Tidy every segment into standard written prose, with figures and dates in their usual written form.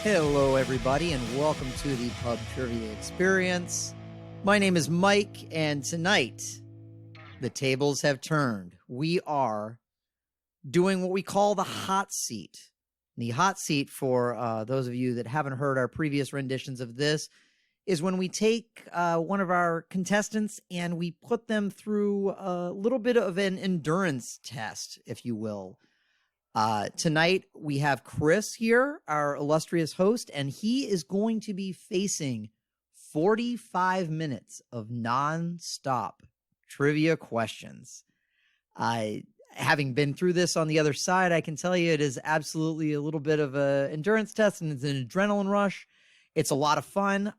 Hello, everybody, and welcome to the Pub Trivia Experience. My name is Mike, and tonight, the tables have turned. We are doing what we call the hot seat. The hot seat, for those of you that haven't heard our previous renditions of this, is when we take one of our contestants and we put them through a little bit of an endurance test, if you will. Tonight we have Chris here, our illustrious host, and he is going to be facing 45 minutes of non-stop trivia questions. Having been through this on the other side, I can tell you it is absolutely a little bit of an endurance test, and it's an adrenaline rush. It's a lot of fun.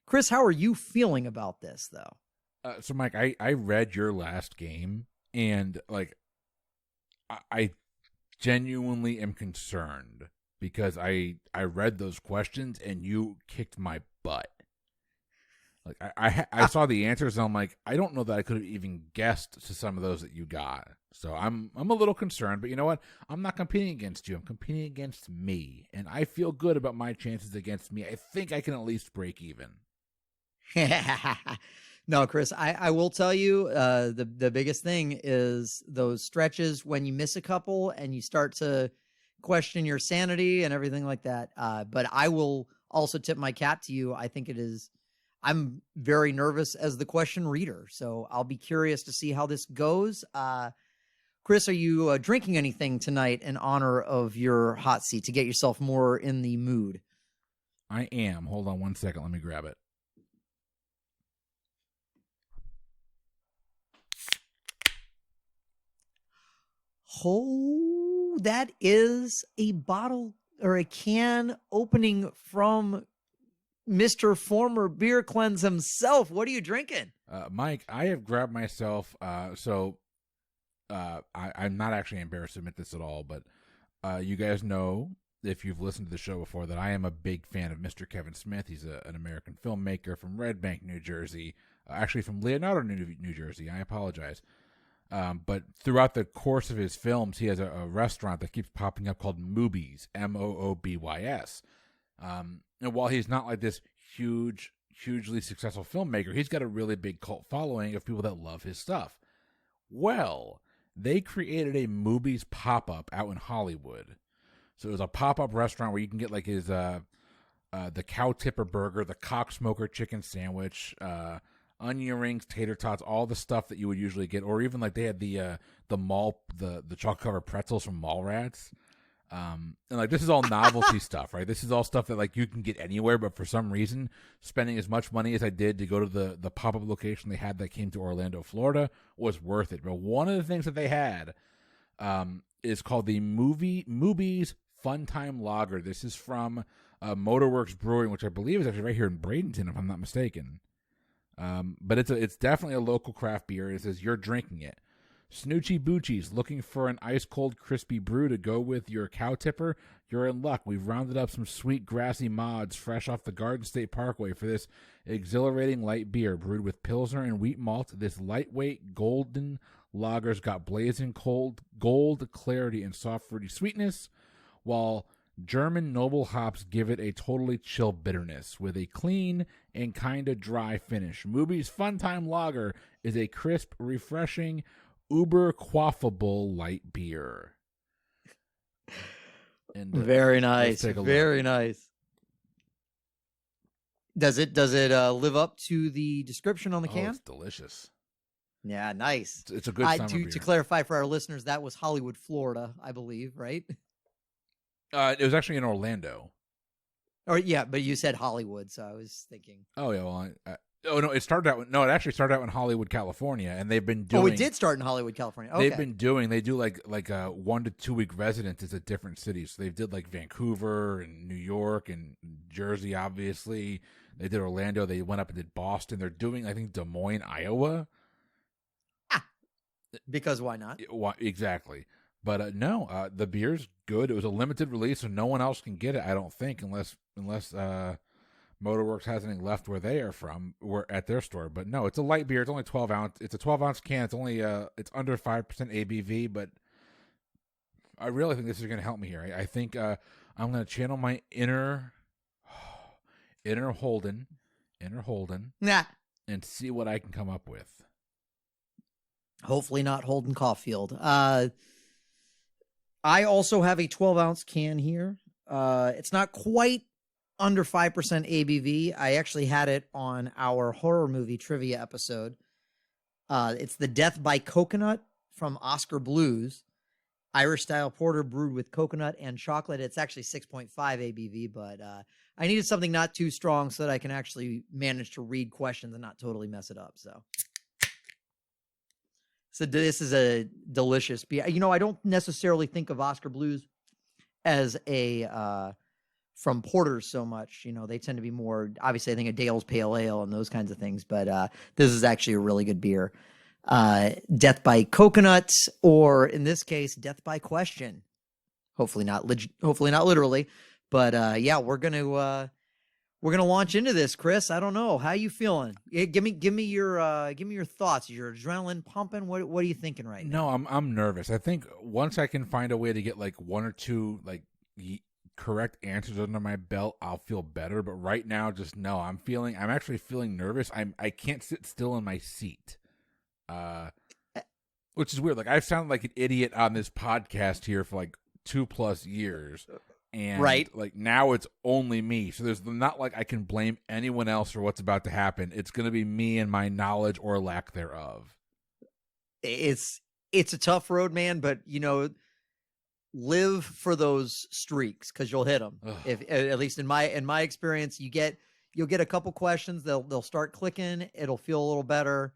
Chris, how are you feeling about this, though? So, Mike, I read your last game, and I genuinely am concerned because I read those questions and you kicked my butt. Like I saw the answers and I'm like, I don't know that I could have even guessed to some of those that you got. So I'm a little concerned, but you know what? I'm not competing against you. I'm competing against me, and I feel good about my chances against me. I think I can at least break even. No, Chris, I will tell you, the biggest thing is those stretches when you miss a couple and you start to question your sanity and everything like that. But I will also tip my cap to you. I think I'm very nervous as the question reader, so I'll be curious to see how this goes. Chris, are you drinking anything tonight in honor of your hot seat to get yourself more in the mood? I am. Hold on one second. Let me grab it. Oh, that is a bottle or a can opening from Mr. Former Beer Cleanse himself. What are you drinking? Mike, I have grabbed myself, I'm not actually embarrassed to admit this at all, but you guys know, if you've listened to the show before, that I am a big fan of Mr. Kevin Smith. He's an American filmmaker from Red Bank, New Jersey, actually from Leonardo, New Jersey. I apologize. But throughout the course of his films, he has a restaurant that keeps popping up called Moobys, Moobys. And while he's not like this hugely successful filmmaker, he's got a really big cult following of people that love his stuff. Well, they created a Moobys pop-up out in Hollywood. So it was a pop-up restaurant where you can get like his the cow tipper burger, the cock smoker chicken sandwich, onion rings, tater tots, all the stuff that you would usually get, or even like they had the chocolate covered pretzels from Mallrats. And like this is all novelty stuff, right? This is all stuff that like you can get anywhere, but for some reason, spending as much money as I did to go to the pop-up location they had that came to Orlando, Florida, was worth it. But one of the things that they had is called the Moobys Fun Time Lager. This is from Motorworks Brewing, which I believe is actually right here in Bradenton, if I'm not mistaken. But it's definitely a local craft beer. It says you're drinking it. Snoochie Boochies, looking for an ice-cold crispy brew to go with your cow tipper? You're in luck. We've rounded up some sweet grassy mods fresh off the Garden State Parkway for this exhilarating light beer brewed with Pilsner and wheat malt. This lightweight golden lager's got blazing gold clarity and soft fruity sweetness, while German noble hops give it a totally chill bitterness with a clean and kind of dry finish. Moobys Fun Time Lager is a crisp, refreshing, uber quaffable light beer. And very nice. Very nice. Does it live up to the description on the can? It's delicious. Yeah, nice. It's a good summer beer. To clarify for our listeners, that was Hollywood, Florida, I believe, right? It was actually in Orlando. Or yeah, but you said Hollywood, so I was thinking. Oh yeah, well, it actually started out in Hollywood, California, and they've been doing. Oh, it did start in Hollywood, California. Okay. They do like 1 to 2 week residences at different cities. So they did like Vancouver and New York and Jersey, obviously. They did Orlando. They went up and did Boston. They're doing, I think, Des Moines, Iowa. Because why not? Exactly. But no, the beer's good. It was a limited release, so no one else can get it, I don't think, unless Motorworks has anything left where they are from, or at their store. But no, it's a light beer. It's only 12 ounce. It's a 12-ounce can. It's only it's under 5% ABV. But I really think this is going to help me here. I think I'm going to channel my inner Holden, Nah. and see what I can come up with. Hopefully not Holden Caulfield. I also have a 12-ounce can here. It's not quite under 5% ABV. I actually had it on our horror movie trivia episode. It's the Death by Coconut from Oscar Blues. Irish-style porter brewed with coconut and chocolate. It's actually 6.5 ABV, but I needed something not too strong so that I can actually manage to read questions and not totally mess it up. So this is a delicious beer. You know, I don't necessarily think of Oscar Blues as a from porters so much. You know, they tend to be more, obviously I think of Dale's Pale Ale and those kinds of things, but this is actually a really good beer. Death by Coconut, or in this case, Death by Question. Hopefully not literally, but yeah, we're gonna launch into this, Chris. I don't know, how you feeling? Give me your thoughts. Is your adrenaline pumping? What are you thinking right now? No, I'm nervous. I think once I can find a way to get like one or two like correct answers under my belt, I'll feel better. But right now, just no. I'm actually feeling nervous. I can't sit still in my seat. Which is weird. Like, I've sounded like an idiot on this podcast here for like 2+ years, and right, like now it's only me. So there's not like I can blame anyone else for what's about to happen. It's going to be me and my knowledge or lack thereof. It's a tough road, man. But you know, live for those streaks because you'll hit them. If at least in my experience, you'll get a couple questions. They'll start clicking. It'll feel a little better.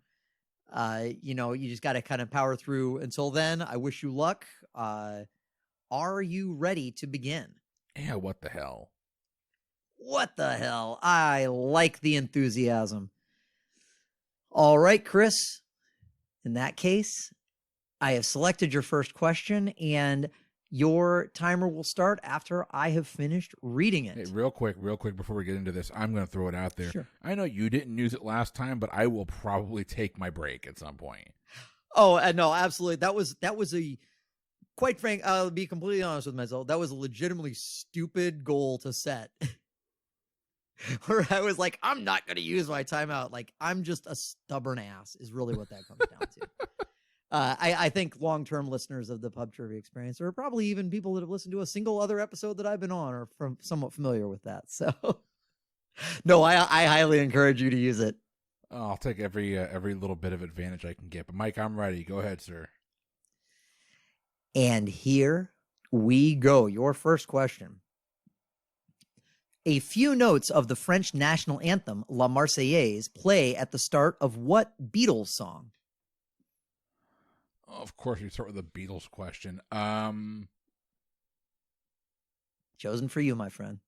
You know, you just got to kind of power through. Until then, I wish you luck. Are you ready to begin? Yeah, what the hell? What the hell? I like the enthusiasm. All right, Chris. In that case, I have selected your first question, and your timer will start after I have finished reading it. Hey, real quick, before we get into this, I'm going to throw it out there. Sure. I know you didn't use it last time, but I will probably take my break at some point. Oh, no, absolutely. That was a, quite frank, I'll be completely honest with myself, that was a legitimately stupid goal to set. Where I was like, I'm not going to use my timeout. Like, I'm just a stubborn ass is really what that comes down to. I think long-term listeners of the Pub Trivia Experience, or probably even people that have listened to a single other episode that I've been on, are somewhat familiar with that. So, no, I highly encourage you to use it. I'll take every little bit of advantage I can get. But Mike, I'm ready. Go ahead, sir. And here we go. Your first question. A few notes of the French national anthem, La Marseillaise, play at the start of what Beatles song? Of course, you start with a Beatles question. Chosen for you, my friend.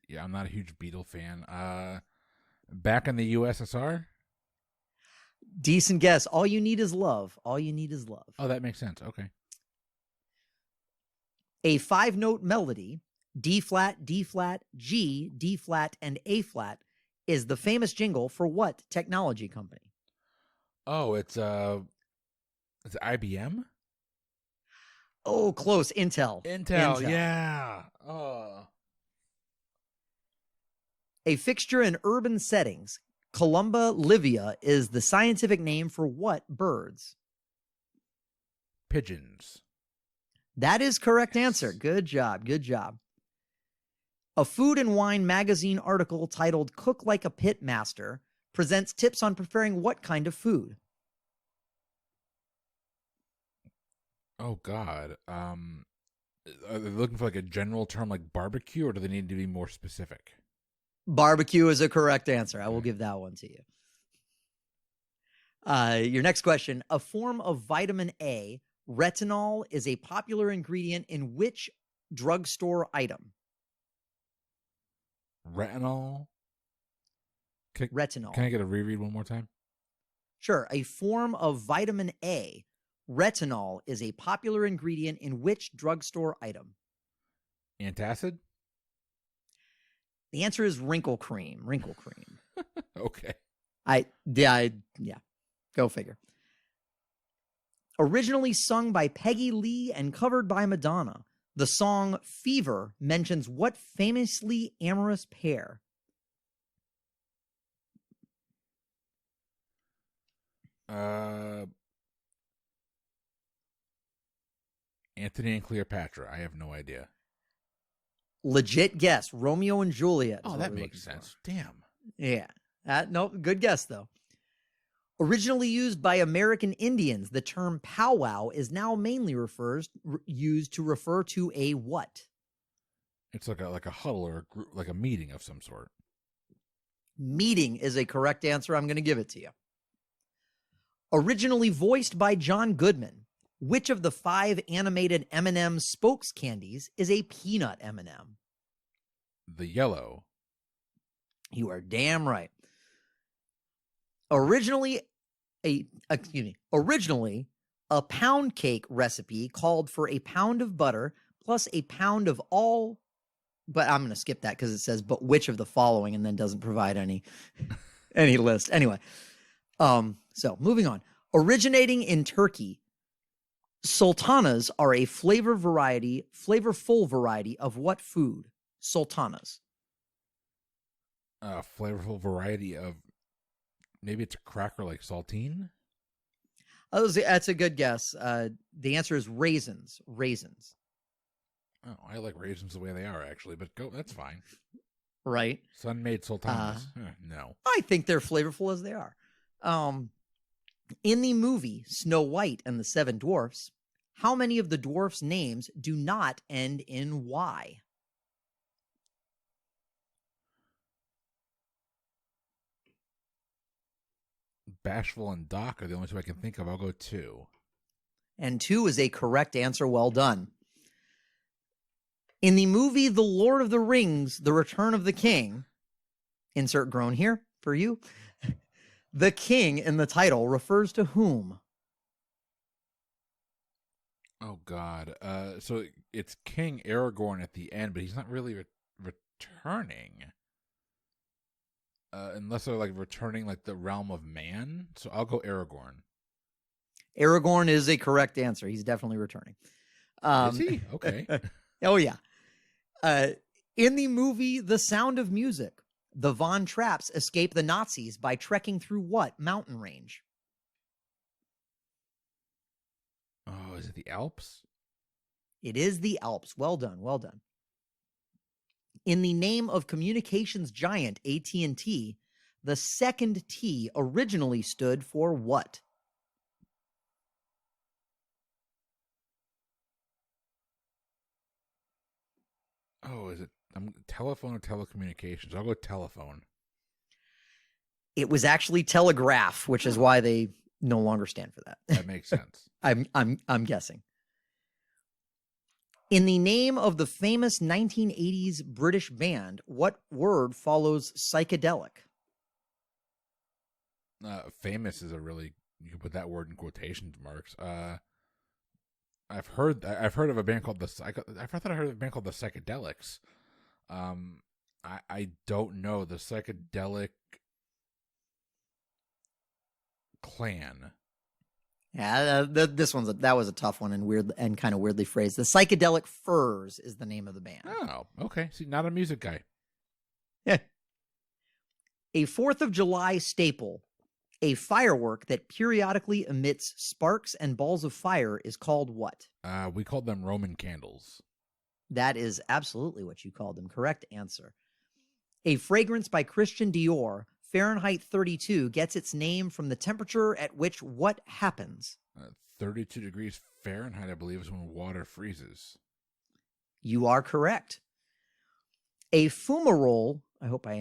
Yeah, I'm not a huge Beatle fan. Back in the USSR? Decent guess. All you need is love. All you need is love. Oh, that makes sense. Okay. A 5-note melody, D flat, D flat, G, D flat, and A flat, is the famous jingle for what technology company? Oh, it's IBM? Oh, close. Intel. Intel. Yeah. Oh. A fixture in urban settings, Columba livia is the scientific name for what birds? Pigeons. That is correct answer. Good job. Good job. A Food and Wine magazine article titled Cook Like a Pit Master presents tips on preparing what kind of food? Oh, God. Are they looking for like a general term like barbecue, or do they need to be more specific? Barbecue is a correct answer. I will give that one to you. Your next question. A form of vitamin A, retinol, is a popular ingredient in which drugstore item? Retinol? Retinol. Can I get a reread one more time? Sure. A form of vitamin A, retinol, is a popular ingredient in which drugstore item? Antacid? The answer is wrinkle cream. Wrinkle cream. Okay. Yeah. Go figure. Originally sung by Peggy Lee and covered by Madonna, The song Fever mentions what famously amorous pair? Anthony and Cleopatra. I have no idea. Legit guess. Romeo and Juliet. Oh, that makes sense. Damn. Yeah. No, good guess, though. Originally used by American Indians, the term powwow is now mainly used to refer to a what? It's like a huddle or a group, like a meeting of some sort. Meeting is a correct answer. I'm going to give it to you. Originally voiced by John Goodman, which of the 5 animated M&M spokes candies is a peanut M&M? The yellow. You are damn right. Originally, a pound cake recipe called for a pound of butter plus a pound of all, but I'm going to skip that because it says, but which of the following, and then doesn't provide any list. Anyway, so moving on. Originating in Turkey, sultanas are a flavorful variety of what food? Sultanas. Flavorful variety of, maybe it's a cracker like saltine? Oh, that's a good guess. The answer is raisins. Raisins. Oh, I like raisins the way they are, actually, but that's fine. Right. Sun-made sultanas. No. I think they're flavorful as they are. In the movie Snow White and the Seven Dwarfs, how many of the dwarfs' names do not end in Y? Bashful and Doc are the only 2 I can think of. I'll go 2. And 2 is a correct answer. Well done. In the movie The Lord of the Rings, The Return of the King, insert groan here for you, the king in the title refers to whom? Oh, God. So it's King Aragorn at the end, but he's not really returning. Unless they're like returning like the realm of man. So I'll go Aragorn. Aragorn is a correct answer. He's definitely returning. Is he? Okay. Oh, yeah. In the movie The Sound of Music, the Von Trapps escape the Nazis by trekking through what mountain range? Oh, is it the Alps? It is the Alps. Well done. Well done. In the name of communications giant AT&T, the second T originally stood for what? Oh, is it telephone or telecommunications? I'll go telephone. It was actually telegraph, which is why they no longer stand for that. That makes sense. I'm guessing. In the name of the famous 1980s British band, what word follows psychedelic? Famous is you can put that word in quotation marks. I've heard of a band called I thought I heard of a band called the Psychedelics. I don't know the Psychedelic Clan. Yeah, that was a tough one and weird and kind of weirdly phrased. The Psychedelic Furs is the name of the band. Oh, okay. See, not a music guy. Yeah. A 4th of July staple, a firework that periodically emits sparks and balls of fire, is called what? We called them Roman candles. That is absolutely what you called them. Correct answer. A fragrance by Christian Dior, Fahrenheit 32, gets its name from the temperature at which what happens? 32 degrees Fahrenheit, I believe, is when water freezes. You are correct. A fumarole, I hope I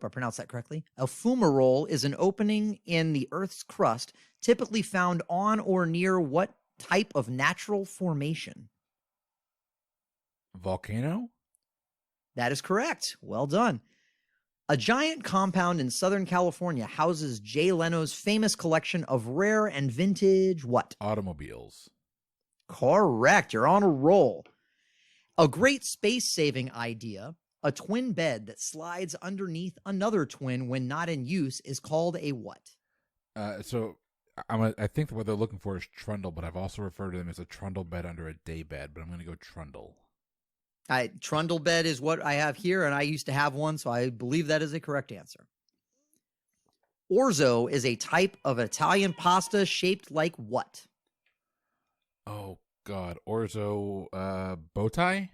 pronounced that correctly. A fumarole is an opening in the Earth's crust, typically found on or near what type of natural formation? Volcano? That is correct. Well done. A giant compound in Southern California houses Jay Leno's famous collection of rare and vintage what? Automobiles. Correct. You're on a roll. A great space-saving idea, a twin bed that slides underneath another twin when not in use, is called a what? So I think what they're looking for is trundle, but I've also referred to them as a trundle bed under a day bed, but I'm going to go trundle. Trundlebed is what I have here, and I used to have one, so I believe that is a correct answer. Orzo is a type of Italian pasta shaped like what? Oh God, orzo, bow tie.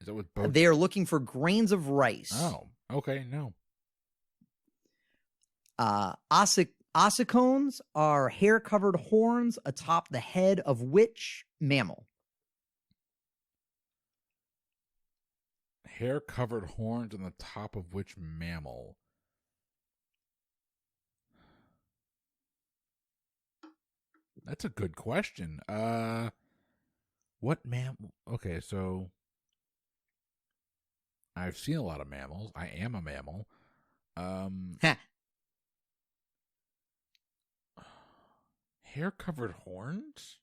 Is that what bow? They are looking for grains of rice. Oh, okay, no. Ossicones are hair-covered horns atop the head of which mammal? Hair-covered horns on the top of which mammal? That's a good question. What mammal? Okay, so I've seen a lot of mammals. I am a mammal. Hair-covered horns?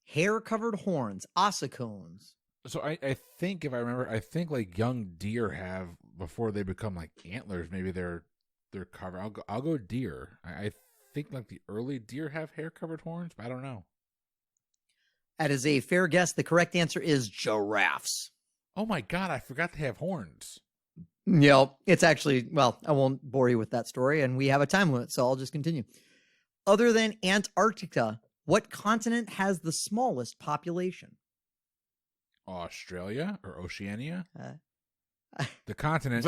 Hair-covered horns, ossicones. So I think, if I remember, I think like young deer have, before they become like antlers, maybe they're covered. I'll go deer. I think like the early deer have hair-covered horns, but I don't know. That is a fair guess. The correct answer is giraffes. Oh my God, I forgot they have horns. Yep. It's actually, well, I won't bore you with that story, and we have a time limit, so I'll just continue. Other than Antarctica, what continent has the smallest population? Australia or Oceania? The continent.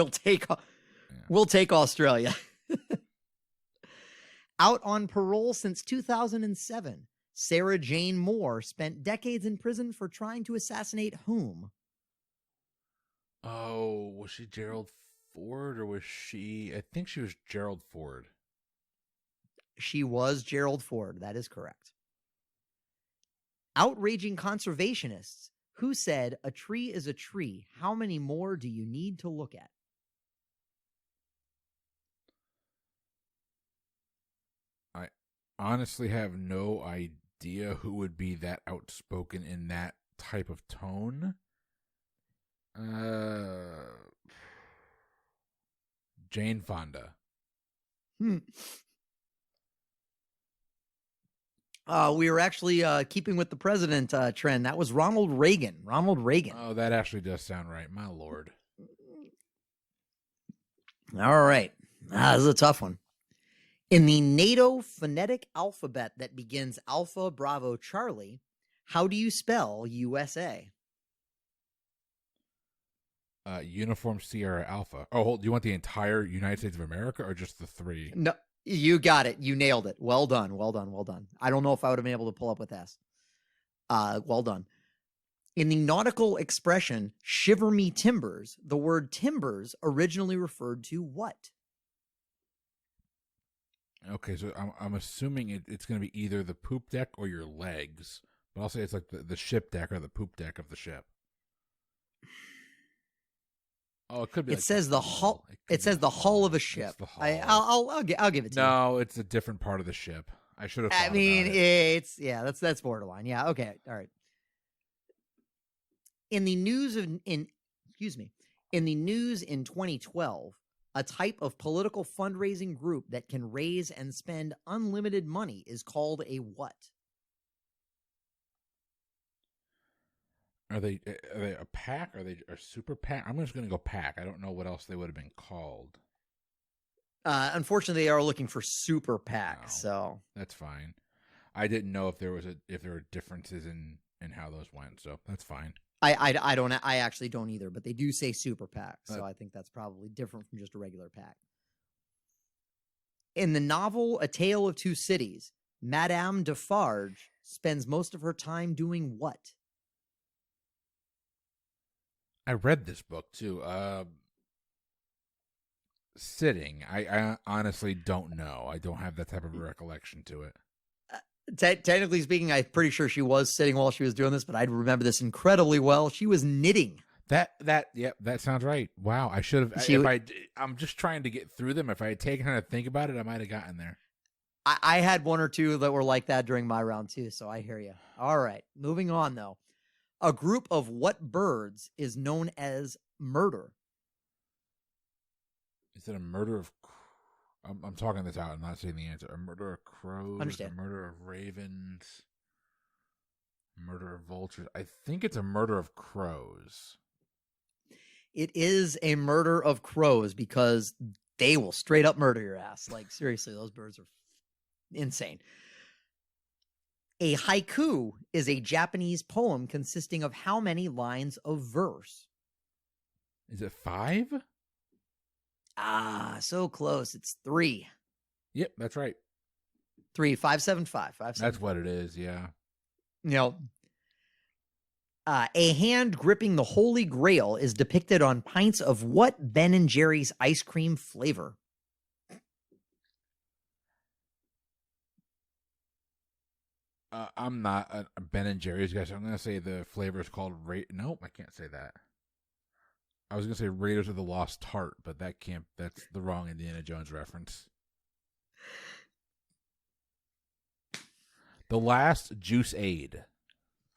We'll take Australia. Out on parole since 2007, Sarah Jane Moore spent decades in prison for trying to assassinate whom? Oh, was she Gerald Ford or was she? I think she was Gerald Ford. She was Gerald Ford. That is correct. Outraging conservationists who said a tree is a tree. How many more do you need to look at? I honestly have no idea who would be that outspoken in that type of tone. Jane Fonda. We were actually keeping with the president trend. That was Ronald Reagan. Ronald Reagan. Oh, that actually does sound right. My Lord. All right. This is a tough one. In the NATO phonetic alphabet that begins Alpha, Bravo, Charlie, how do you spell USA? Uniform Sierra Alpha. Oh, hold. Do you want the entire United States of America or just the three? No, you got it. You nailed it. Well done. Well done. Well done. I don't know if I would have been able to pull up with S. Well done. In the nautical expression, shiver me timbers, the word timbers originally referred to what? Okay, so I'm assuming it's going to be either the poop deck or your legs. But I'll say it's like the ship deck or the poop deck of the ship. Oh, it could be. It says the hull. It says the hull of a ship. I'll give it to you. No, it's a different part of the ship. I should have. I mean, it's that's borderline. Yeah. Okay. All right. In the news in 2012, a type of political fundraising group that can raise and spend unlimited money is called a what? Are they a PAC? Are they a super PAC? I'm just going to go PAC. I don't know what else they would have been called. Unfortunately, they are looking for super PAC, so that's fine. I didn't know if there were differences in how those went, so that's fine. I don't. I actually don't either, but they do say super PAC, so I think that's probably different from just a regular PAC. In the novel A Tale of Two Cities, Madame Defarge spends most of her time doing what? I read this book too. Sitting. I honestly don't know. I don't have that type of recollection to it. Technically speaking, I'm pretty sure she was sitting while she was doing this, but I remember this incredibly well. She was knitting. That sounds right. Wow, I should have. I'm just trying to get through them. If I had taken time to think about it, I might have gotten there. I had one or two that were like that during my round too, so I hear you. All right, moving on though. A group of what birds is known as murder? Is it a murder of? I'm talking this out. I'm not saying the answer. A murder of crows. Understand. A murder of ravens. Murder of vultures. I think it's a murder of crows. It is a murder of crows because they will straight up murder your ass. Like, seriously, those birds are insane. A haiku is a Japanese poem consisting of how many lines of verse? Is it 5? Ah, so close. It's 3. Yep, that's right. 3, 5, 7, 5. That's what it is, yeah. You know, a hand gripping the Holy Grail is depicted on pints of what Ben and Jerry's ice cream flavor? I'm not a Ben and Jerry's guy, so I'm going to say the flavor is called Nope, I can't say that. I was going to say Raiders of the Lost Tart, but that's the wrong Indiana Jones reference. The Last Juice Aid.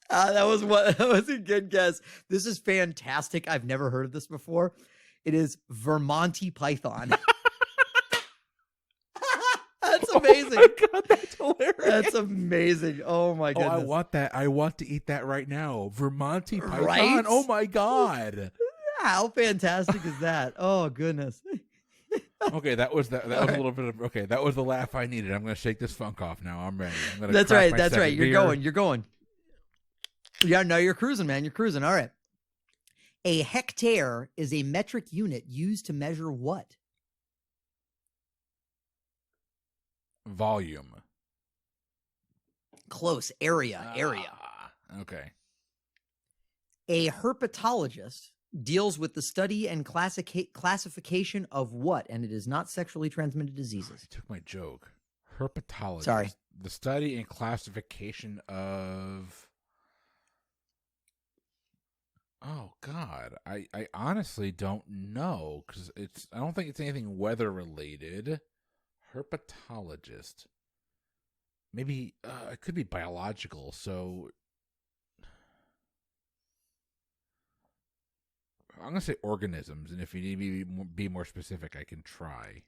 That was a good guess. This is fantastic. I've never heard of this before. It is Vermonty Python. That's amazing. Oh my God, that's hilarious. That's amazing. Oh my goodness. Oh, I want that. I want to eat that right now. Vermonty Python. Right? Oh my God. How fantastic is that? Oh goodness. Okay, that was a little bit of that was the laugh I needed. I'm gonna shake this funk off now. I'm ready. That's right. That's right. You're going. Yeah, no, you're cruising, man. You're cruising. All right. A hectare is a metric unit used to measure what? Volume. Close. Area. Okay. A herpetologist deals with the study and classification of what? And it is not sexually transmitted diseases. You took my joke. Herpetologist. Sorry. The study and classification of... Oh, God. I honestly don't know, because I don't think it's anything weather-related. Herpetologist. Maybe it could be biological, so... I'm going to say organisms, and if you need me to be more specific, I can try.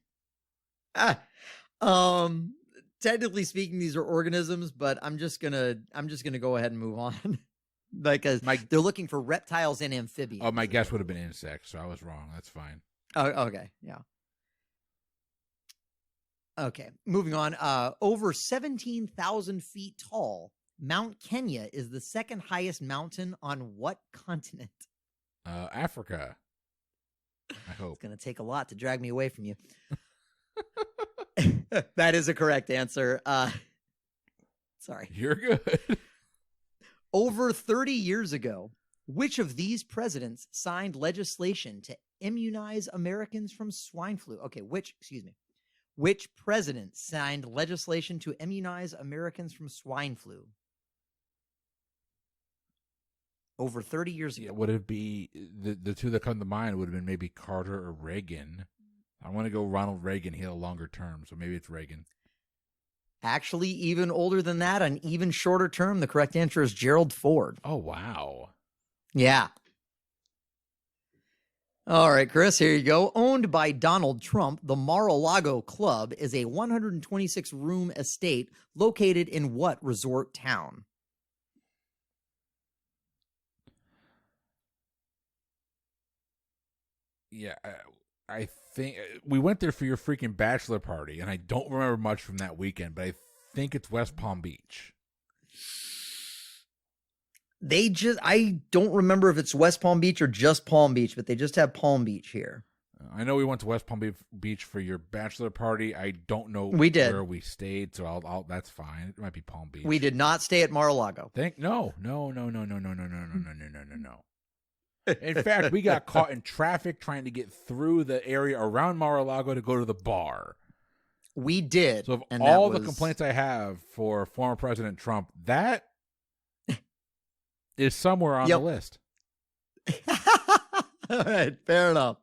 Technically speaking, these are organisms, but I'm just gonna go ahead and move on. Because they're looking for reptiles and amphibians. Oh, my guess would have been insects, so I was wrong. That's fine. Oh, okay. Yeah. Okay. Moving on. Over 17,000 feet tall, Mount Kenya is the second highest mountain on what continent? Africa. I hope. It's going to take a lot to drag me away from you. That is a correct answer. Sorry. You're good. Over 30 years ago, which of these presidents signed legislation to immunize Americans from swine flu? Okay, which president signed legislation to immunize Americans from swine flu? Over 30 years ago. Yeah, would it be the two that come to mind would have been maybe Carter or Reagan. I want to go Ronald Reagan. He had a longer term, so maybe it's Reagan. Actually, even older than that, an even shorter term. The correct answer is Gerald Ford. Oh, wow. Yeah. All right, Chris, here you go. Owned by Donald Trump, the Mar-a-Lago Club is a 126-room estate located in what resort town? Yeah, I think we went there for your freaking bachelor party, and I don't remember much from that weekend, but I think it's West Palm Beach. I don't remember if it's West Palm Beach or just Palm Beach, but they just have Palm Beach here. I know we went to West Palm Beach for your bachelor party. I don't know where we stayed, so I'll that's fine. It might be Palm Beach. We did not stay at Mar-a-Lago. No. In fact, we got caught in traffic trying to get through the area around Mar-a-Lago to go to the bar. We did. So of all the complaints I have for former President Trump, that is somewhere on the list. All right, fair enough.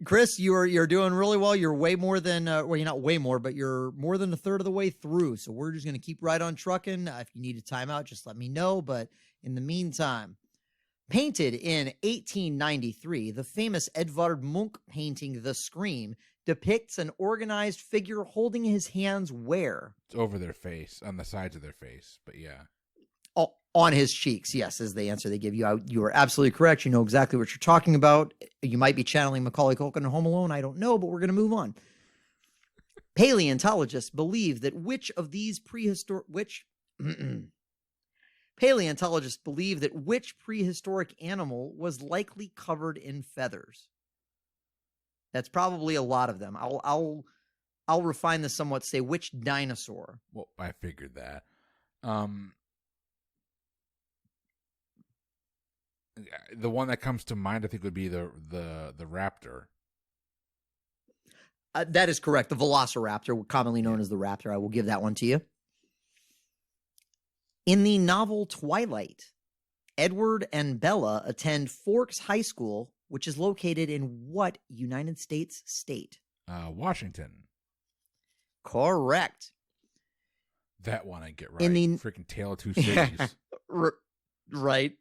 Chris, you're doing really well. You're way more than you're not way more, but you're more than a third of the way through. So we're just going to keep right on trucking. If you need a timeout, just let me know. But in the meantime, painted in 1893, the famous Edvard Munch painting The Scream depicts an organized figure holding his hands where? It's over their face, on the sides of their face, but yeah. Oh, on his cheeks, yes, is the answer they give you. You are absolutely correct. You know exactly what you're talking about. You might be channeling Macaulay Culkin in Home Alone. I don't know, but we're going to move on. Paleontologists believe that which prehistoric animal was likely covered in feathers? That's probably a lot of them. I'll refine this somewhat. Say which dinosaur? Well, I figured that. The one that comes to mind, I think, would be the raptor. That is correct. The velociraptor, commonly known as the raptor. I will give that one to you. In the novel Twilight, Edward and Bella attend Forks High School, which is located in what United States state? Washington. Correct. That one I get right. In the freaking Tale of Two Cities. Right.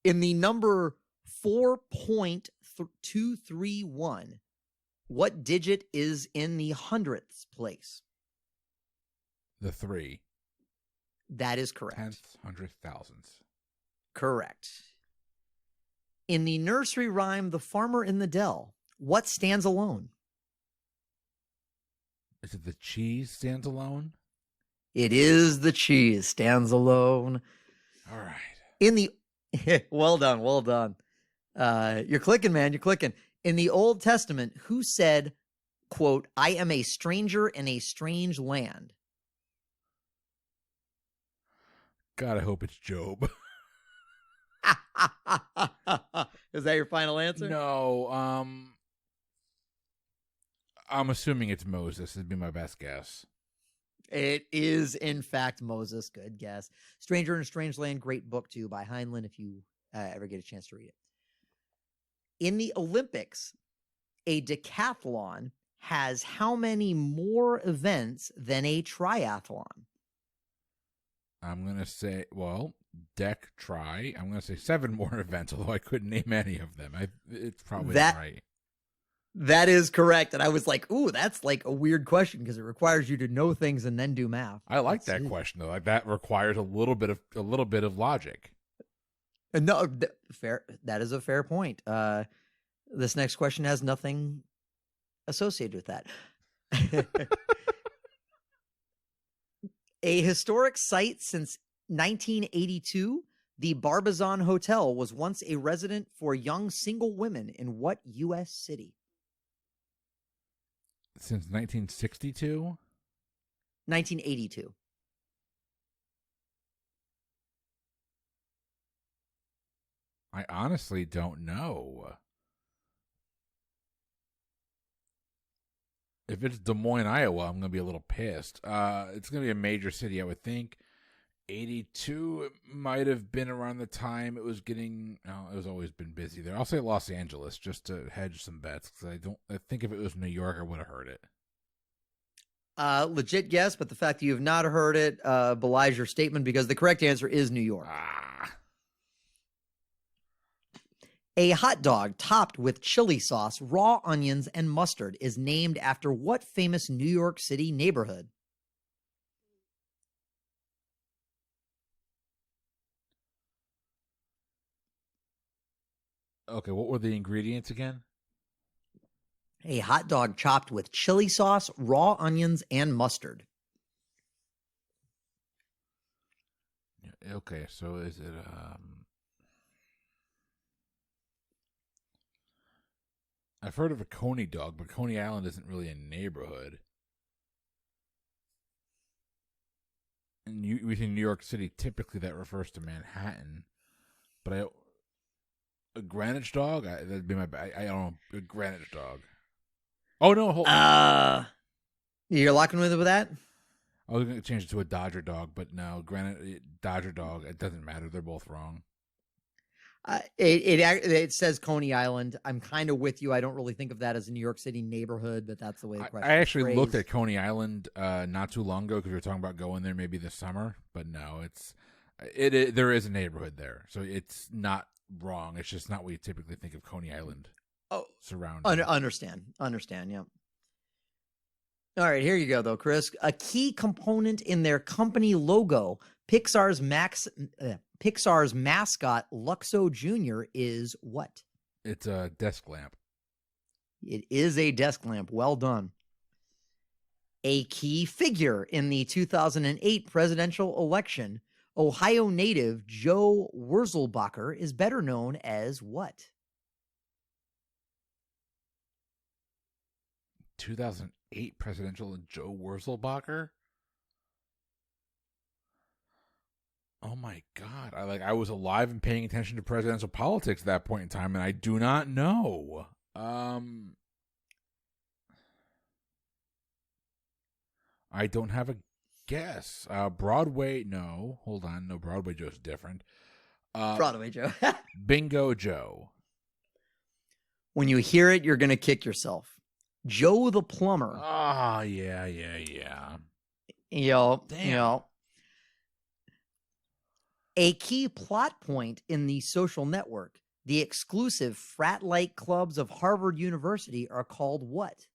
In the number 4.231, what digit is in the hundredths place? The 3. That is correct. Tenths, hundredths, thousands. Correct. In the nursery rhyme, The Farmer in the Dell, what stands alone? Is it the cheese stands alone? It is the cheese stands alone. All right. In the well done, well done. You're clicking, man. You're clicking. In the Old Testament, who said, quote, "I am a stranger in a strange land"? God, I hope it's Job. Is that your final answer? No. I'm assuming it's Moses. It'd be my best guess. It is, in fact, Moses. Good guess. Stranger in a Strange Land, great book, too, by Heinlein, if you ever get a chance to read it. In the Olympics, a decathlon has how many more events than a triathlon? I'm going to say, well, try. I'm going to say 7 more events, although I couldn't name any of them. It's probably right. That is correct. And I was like, ooh, that's like a weird question because it requires you to know things and then do math. I like that question, though. Like, that requires a little bit of logic. No, fair. That is a fair point. This next question has nothing associated with that. A historic site since 1982, the Barbizon Hotel was once a residence for young single women in what U.S. city? Since 1962? 1982. I honestly don't know. If it's Des Moines, Iowa, I'm going to be a little pissed. It's going to be a major city, I would think. 82, it might have been around the time it was getting... it was always been busy there. I'll say Los Angeles, just to hedge some bets, because I think if it was New York, I would have heard it. Legit guess, but the fact that you have not heard it belies your statement, because the correct answer is New York. A hot dog topped with chili sauce, raw onions, and mustard is named after what famous New York City neighborhood? Okay, what were the ingredients again? A hot dog chopped with chili sauce, raw onions, and mustard. Okay, so is it... I've heard of a Coney dog, but Coney Island isn't really a neighborhood. And within New York City, typically that refers to Manhattan. But a Greenwich dog? That'd be my... I don't know. A Greenwich dog. Oh, no. Hold You're locking with that? I was going to change it to a Dodger dog, but no. Dodger dog, it doesn't matter. They're both wrong. It says Coney Island. I'm kind of with you. I don't really think of that as a New York City neighborhood, but that's the way the question I actually is looked at Coney Island not too long ago because we were talking about going there maybe this summer, but no, there is a neighborhood there, so it's not wrong. It's just not what you typically think of Coney Island. surrounding. Understand. Yeah. All right, here you go, though, Chris. A key component in their company logo, Pixar's mascot, Luxo Jr., is what? It's a desk lamp. It is a desk lamp. Well done. A key figure in the 2008 presidential election, Ohio native Joe Wurzelbacher, is better known as what? 2008 presidential Joe Wurzelbacher? Oh my God. I was alive and paying attention to presidential politics at that point in time, and I do not know. I don't have a guess. Broadway, no. Hold on. No, Broadway Joe's different. Broadway Joe. Bingo Joe. When you hear it, you're going to kick yourself. Joe the Plumber. Oh, yeah. Damn. A key plot point in the Social Network, the exclusive frat-like clubs of Harvard University are called what?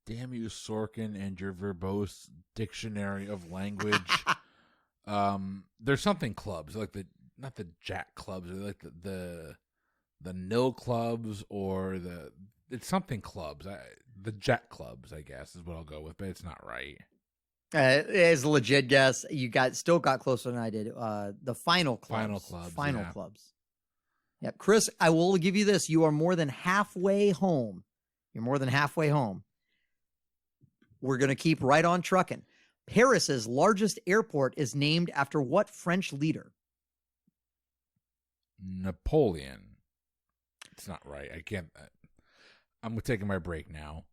Damn you, Sorkin, and your verbose dictionary of language. There's something clubs, like not the Jack clubs, or like the nil clubs, or it's something clubs. The Jack clubs, I guess, is what I'll go with, but it's not right. It's a legit guess. You still got closer than I did. The final clubs. Final clubs. Yeah, Chris, I will give you this. You are more than halfway home. You're more than halfway home. We're going to keep right on trucking. Paris's largest airport is named after what French leader? Napoleon. It's not right. I can't. I'm taking my break now.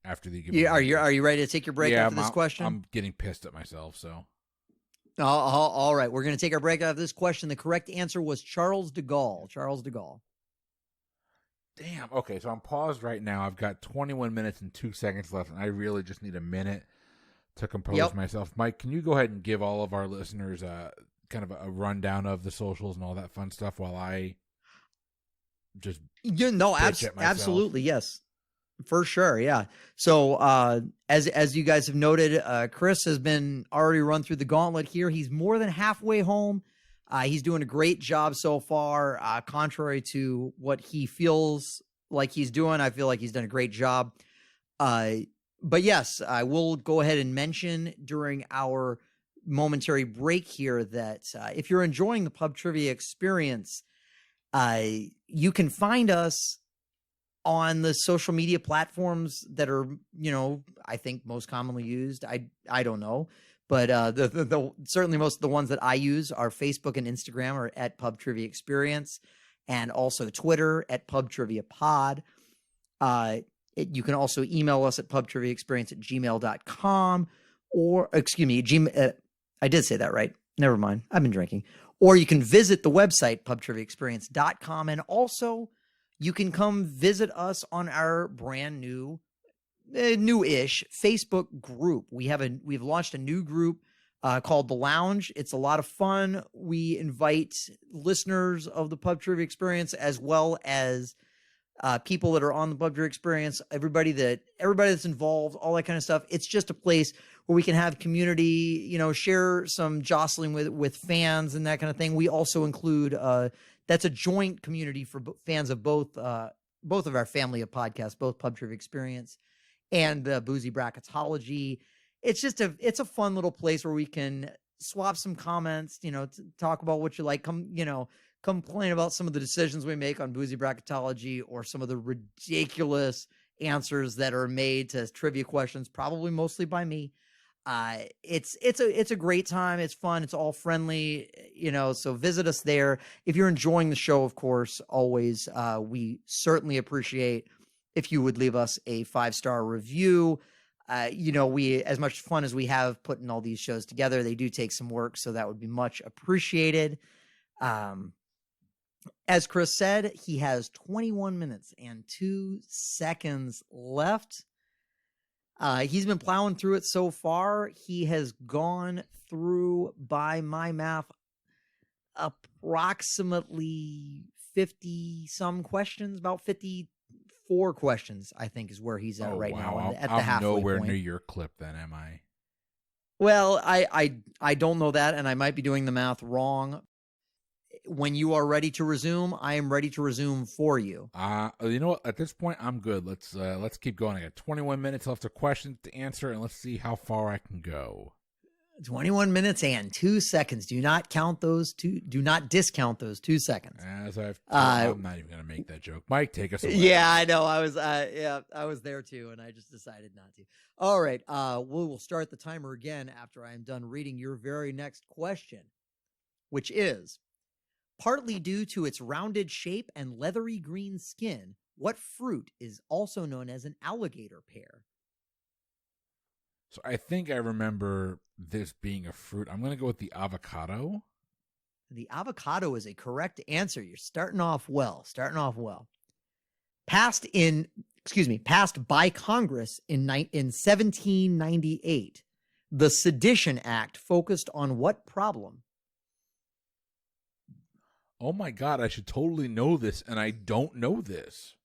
After the are you ready to take your break after this question? I'm getting pissed at myself. So, all right, we're going to take our break after this question. The correct answer was Charles de Gaulle. Charles de Gaulle. Damn. Okay, so I'm paused right now. I've got 21 minutes and 2 seconds left, and I really just need a minute to compose myself. Mike, can you go ahead and give all of our listeners kind of a rundown of the socials and all that fun stuff while I just absolutely, yes. For sure, yeah. So as you guys have noted, Chris has been already run through the gauntlet here. He's more than halfway home. He's doing a great job so far. Contrary to what he feels like he's doing, I feel like he's done a great job. But yes, I will go ahead and mention during our momentary break here that if you're enjoying the Pub Trivia Experience, you can find us on the social media platforms that are, I think most commonly used. I don't know, but the certainly most of the ones that I use are Facebook and Instagram are at Pub Trivia Experience, and also Twitter at Pub Trivia Pod. You can also email us at pubtriviaexperience@gmail.com, or excuse me, I did say that right. Never mind. I've been drinking. Or you can visit the website pubtriviaexperience.com, and also you can come visit us on our brand new-ish Facebook group. We've launched a new group called The Lounge. It's a lot of fun. We invite listeners of the Pub Trivia Experience, as well as people that are on the Pub Trivia Experience, everybody that's involved, all that kind of stuff. It's just a place where we can have community, share some jostling with fans and that kind of thing. We also include that's a joint community for fans of both of our family of podcasts, both Pub Trivia Experience and the Boozy Bracketology. It's a fun little place where we can swap some comments, to talk about what you like. Complain about some of the decisions we make on Boozy Bracketology, or some of the ridiculous answers that are made to trivia questions, probably mostly by me. It's a great time. It's fun. It's all friendly, so visit us there. If you're enjoying the show, of course, always, we certainly appreciate if you would leave us a 5-star review. We, as much fun as we have putting all these shows together, they do take some work, so that would be much appreciated. As Chris said, he has 21 minutes and 2 seconds left. He's been plowing through it so far. He has gone through, by my math, approximately 50 some questions, about 54 questions, I think is where he's at right now at the halfway nowhere point. near your clip then, am I? Well, I don't know that, and I might be doing the math wrong. When you are ready to resume, I am ready to resume for you. You know what? At this point, I'm good. Let's keep going. I got 21 minutes left of questions to answer, and let's see how far I can go. 21 minutes and 2 seconds. Do not count those two. Do not discount those 2 seconds. I'm not even going to make that joke. Mike, take us away. Yeah, I know. I was there too, and I just decided not to. All right. We'll start the timer again after I am done reading your very next question, which is, partly due to its rounded shape and leathery green skin, what fruit is also known as an alligator pear? So I think I remember this being a fruit. I'm going to go with the avocado. The avocado is a correct answer. You're starting off well. Passed by Congress in 1798. The Sedition Act focused on what problem? Oh my God, I should totally know this, and I don't know this.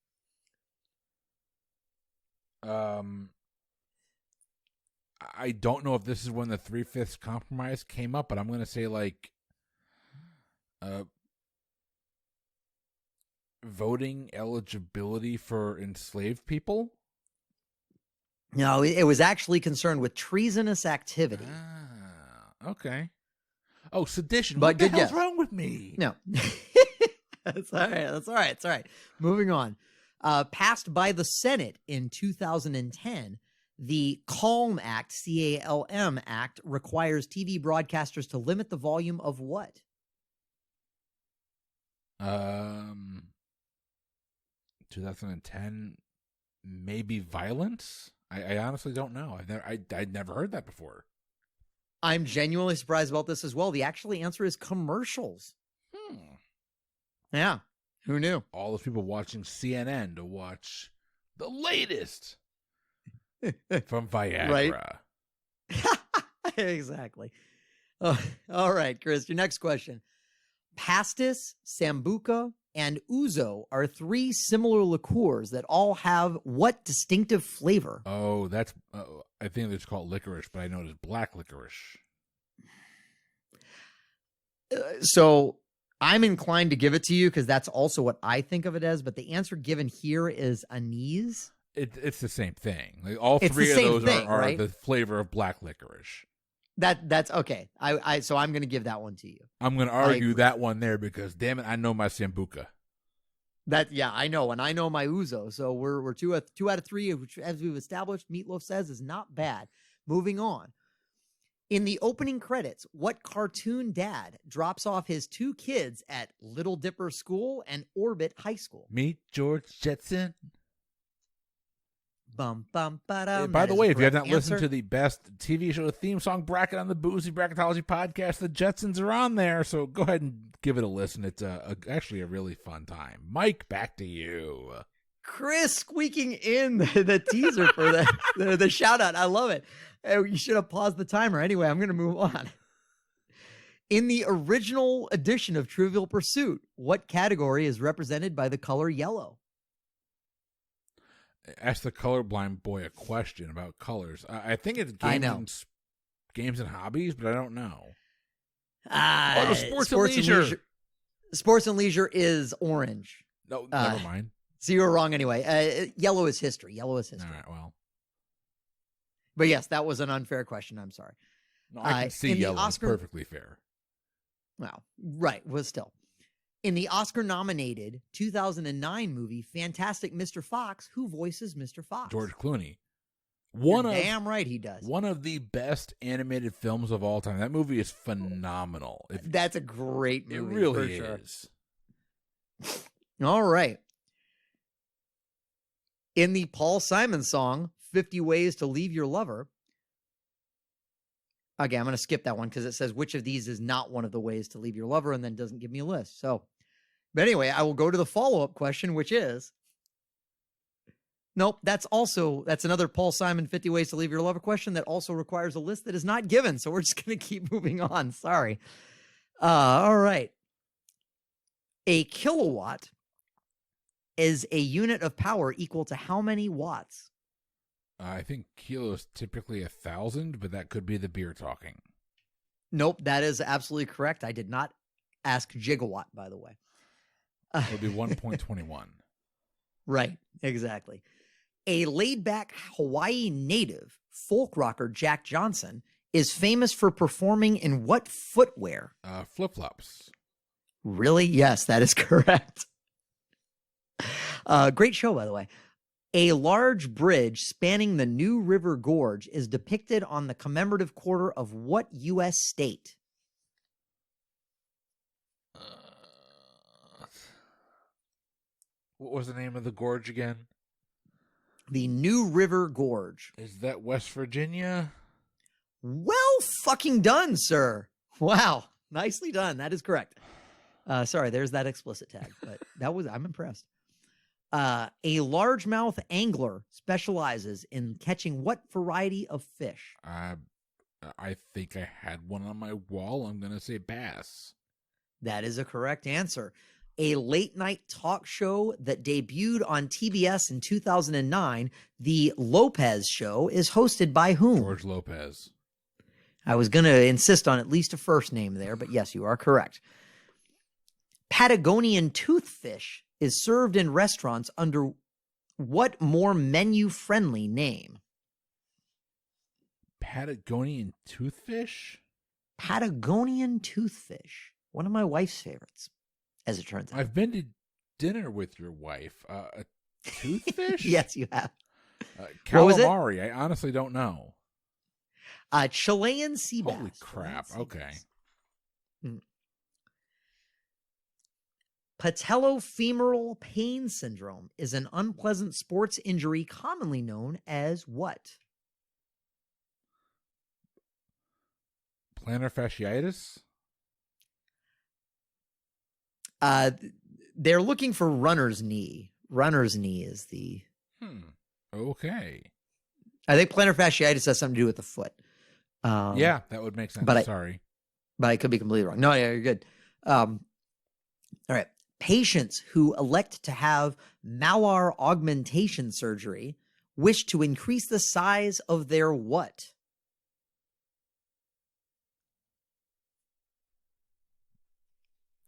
I don't know if this is when the 3/5 compromise came up, but I'm going to say voting eligibility for enslaved people. No, it was actually concerned with treasonous activity. Okay. Oh, sedition. But what the hell's wrong with me? No. That's all right. It's all right. Moving on. Passed by the Senate in 2010, the CALM Act, CALM Act, requires TV broadcasters to limit the volume of what? 2010, maybe violence? I honestly don't know. I'd never heard that before. I'm genuinely surprised about this as well. The actual answer is commercials. Yeah. Who knew? All those people watching CNN to watch the latest from Viagra. Right. Exactly. All right, Chris, your next question. Pastis, Sambuca, and Ouzo are three similar liqueurs that all have what distinctive flavor? Oh, that's I think it's called licorice, but I know it's black licorice. So I'm inclined to give it to you because that's also what I think of it as, but the answer given here is anise. It's the same thing. Like all three of those are right? The flavor of black licorice. That's okay. So I'm going to give that one to you. I'm going to argue that one there because damn it, I know my Sambuca. I know, and I know my Ouzo. So we're two out of three, which, as we've established, Meatloaf says is not bad. Moving on. In the opening credits, what cartoon dad drops off his two kids at Little Dipper School and Orbit High School? Meet George Jetson. Bum, bum, ba-dum. By the way, if you have not listened to the best TV show theme song bracket on the Boozy Bracketology podcast, the Jetsons are on there, so go ahead and give it a listen. It's actually a really fun time. Mike, back to you. Chris squeaking in the teaser for the shout out. I love it. You should have paused the timer. Anyway, I'm going to move on. In the original edition of Trivial Pursuit, what category is represented by the color yellow? Ask the colorblind boy a question about colors. I think it's games and hobbies, but I don't know. Sports and leisure. Sports and leisure is orange. No, never mind. So you were wrong anyway. Yellow is history. All right, well. But yes, that was an unfair question. I'm sorry. No, I can see yellow is perfectly fair. Well, right. Well, still. In the Oscar-nominated 2009 movie Fantastic Mr. Fox, who voices Mr. Fox? George Clooney. Damn right he does. One of the best animated films of all time. That movie is phenomenal. That's a great movie. It really is. Sure. All right. In the Paul Simon song, 50 Ways to Leave Your Lover. Okay, I'm going to skip that one because it says which of these is not one of the ways to leave your lover and then doesn't give me a list. So, but anyway, I will go to the follow-up question, which is, nope, that's another Paul Simon 50 Ways to Leave Your Lover question that also requires a list that is not given. So we're just going to keep moving on. Sorry. All right. A kilowatt is a unit of power equal to how many watts? I think kilo is typically 1,000, but that could be the beer talking. Nope, that is absolutely correct. I did not ask gigawatt, by the way. It would be 1.21. Right, exactly. A laid-back Hawaii native, folk rocker Jack Johnson, is famous for performing in what footwear? Flip-flops. Really? Yes, that is correct. Great show, by the way. A large bridge spanning the New River Gorge is depicted on the commemorative quarter of what U.S. state? What was the name of the gorge again? The New River Gorge. Is that West Virginia? Well fucking done, sir. Wow. Nicely done. That is correct. Sorry, there's that explicit tag, but I'm impressed. A largemouth angler specializes in catching what variety of fish? I think I had one on my wall. I'm going to say bass. That is a correct answer. A late-night talk show that debuted on TBS in 2009, The Lopez Show, is hosted by whom? George Lopez. I was going to insist on at least a first name there, but yes, you are correct. Patagonian toothfish is served in restaurants under what more menu-friendly name? Patagonian toothfish? Patagonian toothfish. One of my wife's favorites, as it turns out. I've been to dinner with your wife. A toothfish? Yes, you have. Calamari. I honestly don't know. Chilean sea bass. Holy crap. Okay. Patellofemoral pain syndrome is an unpleasant sports injury commonly known as what? Plantar fasciitis? They're looking for runner's knee. Runner's knee is the... Okay. I think plantar fasciitis has something to do with the foot. Yeah, that would make sense. Sorry. But I could be completely wrong. No, yeah, you're good. All right. Patients who elect to have malar augmentation surgery wish to increase the size of their what?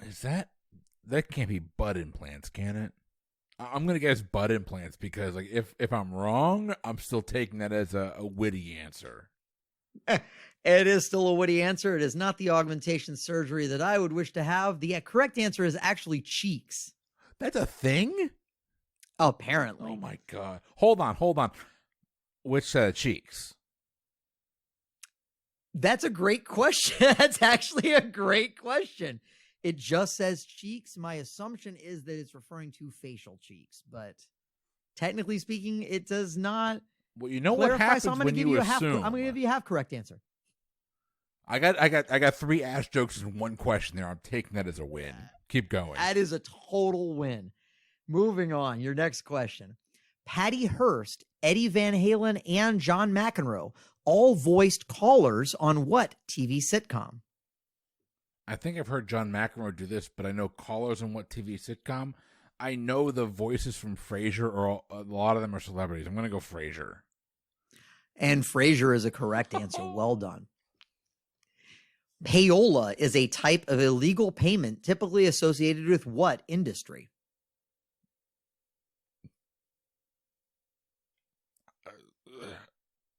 Is that can't be butt implants, can it? I'm gonna guess butt implants because, like, if I'm wrong, I'm still taking that as a witty answer. It is still a witty answer. It is not the augmentation surgery that I would wish to have. The correct answer is actually cheeks. That's a thing? Apparently. Oh my god! Hold on. Which set of cheeks? That's a great question. That's actually a great question. It just says cheeks. My assumption is that it's referring to facial cheeks, but technically speaking, it does not. Well, you know what happens when you assume. I'm going to give you a half correct answer. I got 3 ass jokes in one question there. I'm taking that as a win. Keep going. That is a total win. Moving on. Your next question. Patty Hearst, Eddie Van Halen, and John McEnroe all voiced callers on what TV sitcom? I think I've heard John McEnroe do this, but I know callers on what TV sitcom. I know the voices from Frasier, or a lot of them are celebrities. I'm going to go Frasier. And Frasier is a correct answer. Well done. Payola is a type of illegal payment typically associated with what industry?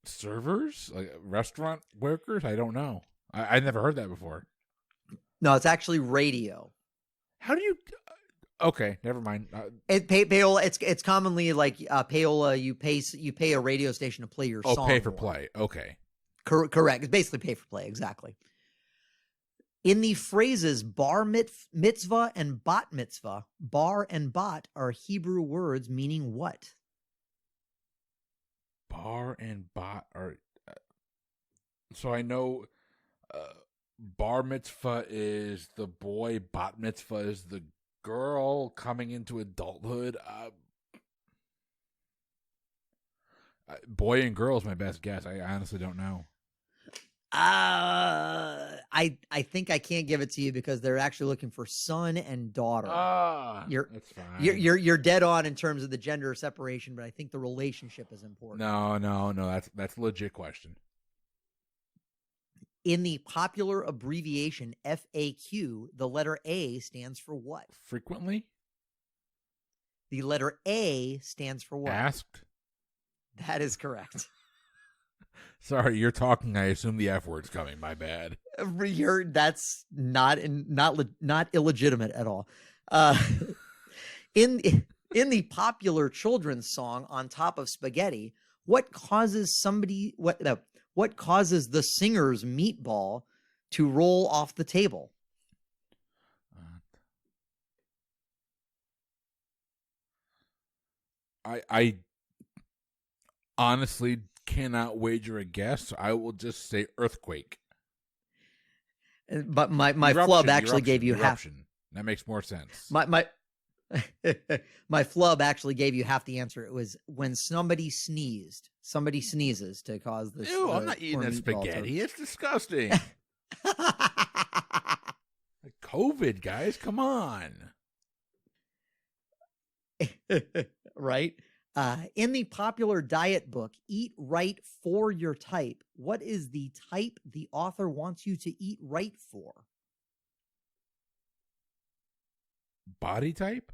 Servers? Like restaurant workers? I don't know. I never heard that before. No, it's actually radio. How do you... Okay, never mind. Payola. It's commonly like payola. You pay a radio station to play your song. Oh, pay for play. Okay, correct. It's basically pay for play. Exactly. In the phrases bar mitzvah and bat mitzvah, bar and bat are Hebrew words meaning what? Bar and bat are. So I know, bar mitzvah is the boy, bat mitzvah is the girl coming into adulthood. Boy and girl is my best guess. I honestly don't know. I think I can't give it to you because they're actually looking for son and daughter. That's fine. You're dead on in terms of the gender separation, but I think the relationship is important. No. That's a legit question. In the popular abbreviation FAQ, the letter A stands for what? Frequently? The letter A stands for what? Asked? That is correct. Sorry, you're talking. I assume the F word's coming. My bad. That's not illegitimate at all. In the popular children's song "On Top of Spaghetti," what causes the singer's meatball to roll off the table? I honestly cannot wager a guess. I will just say earthquake. But my flub actually gave you half. That makes more sense. My flub actually gave you half the answer. It was when somebody sneezed. Somebody sneezes to cause this. Ew, I'm not eating that spaghetti. It's disgusting. COVID, guys, come on. Right? In the popular diet book, Eat Right for Your Type, what is the type the author wants you to eat right for? Body type?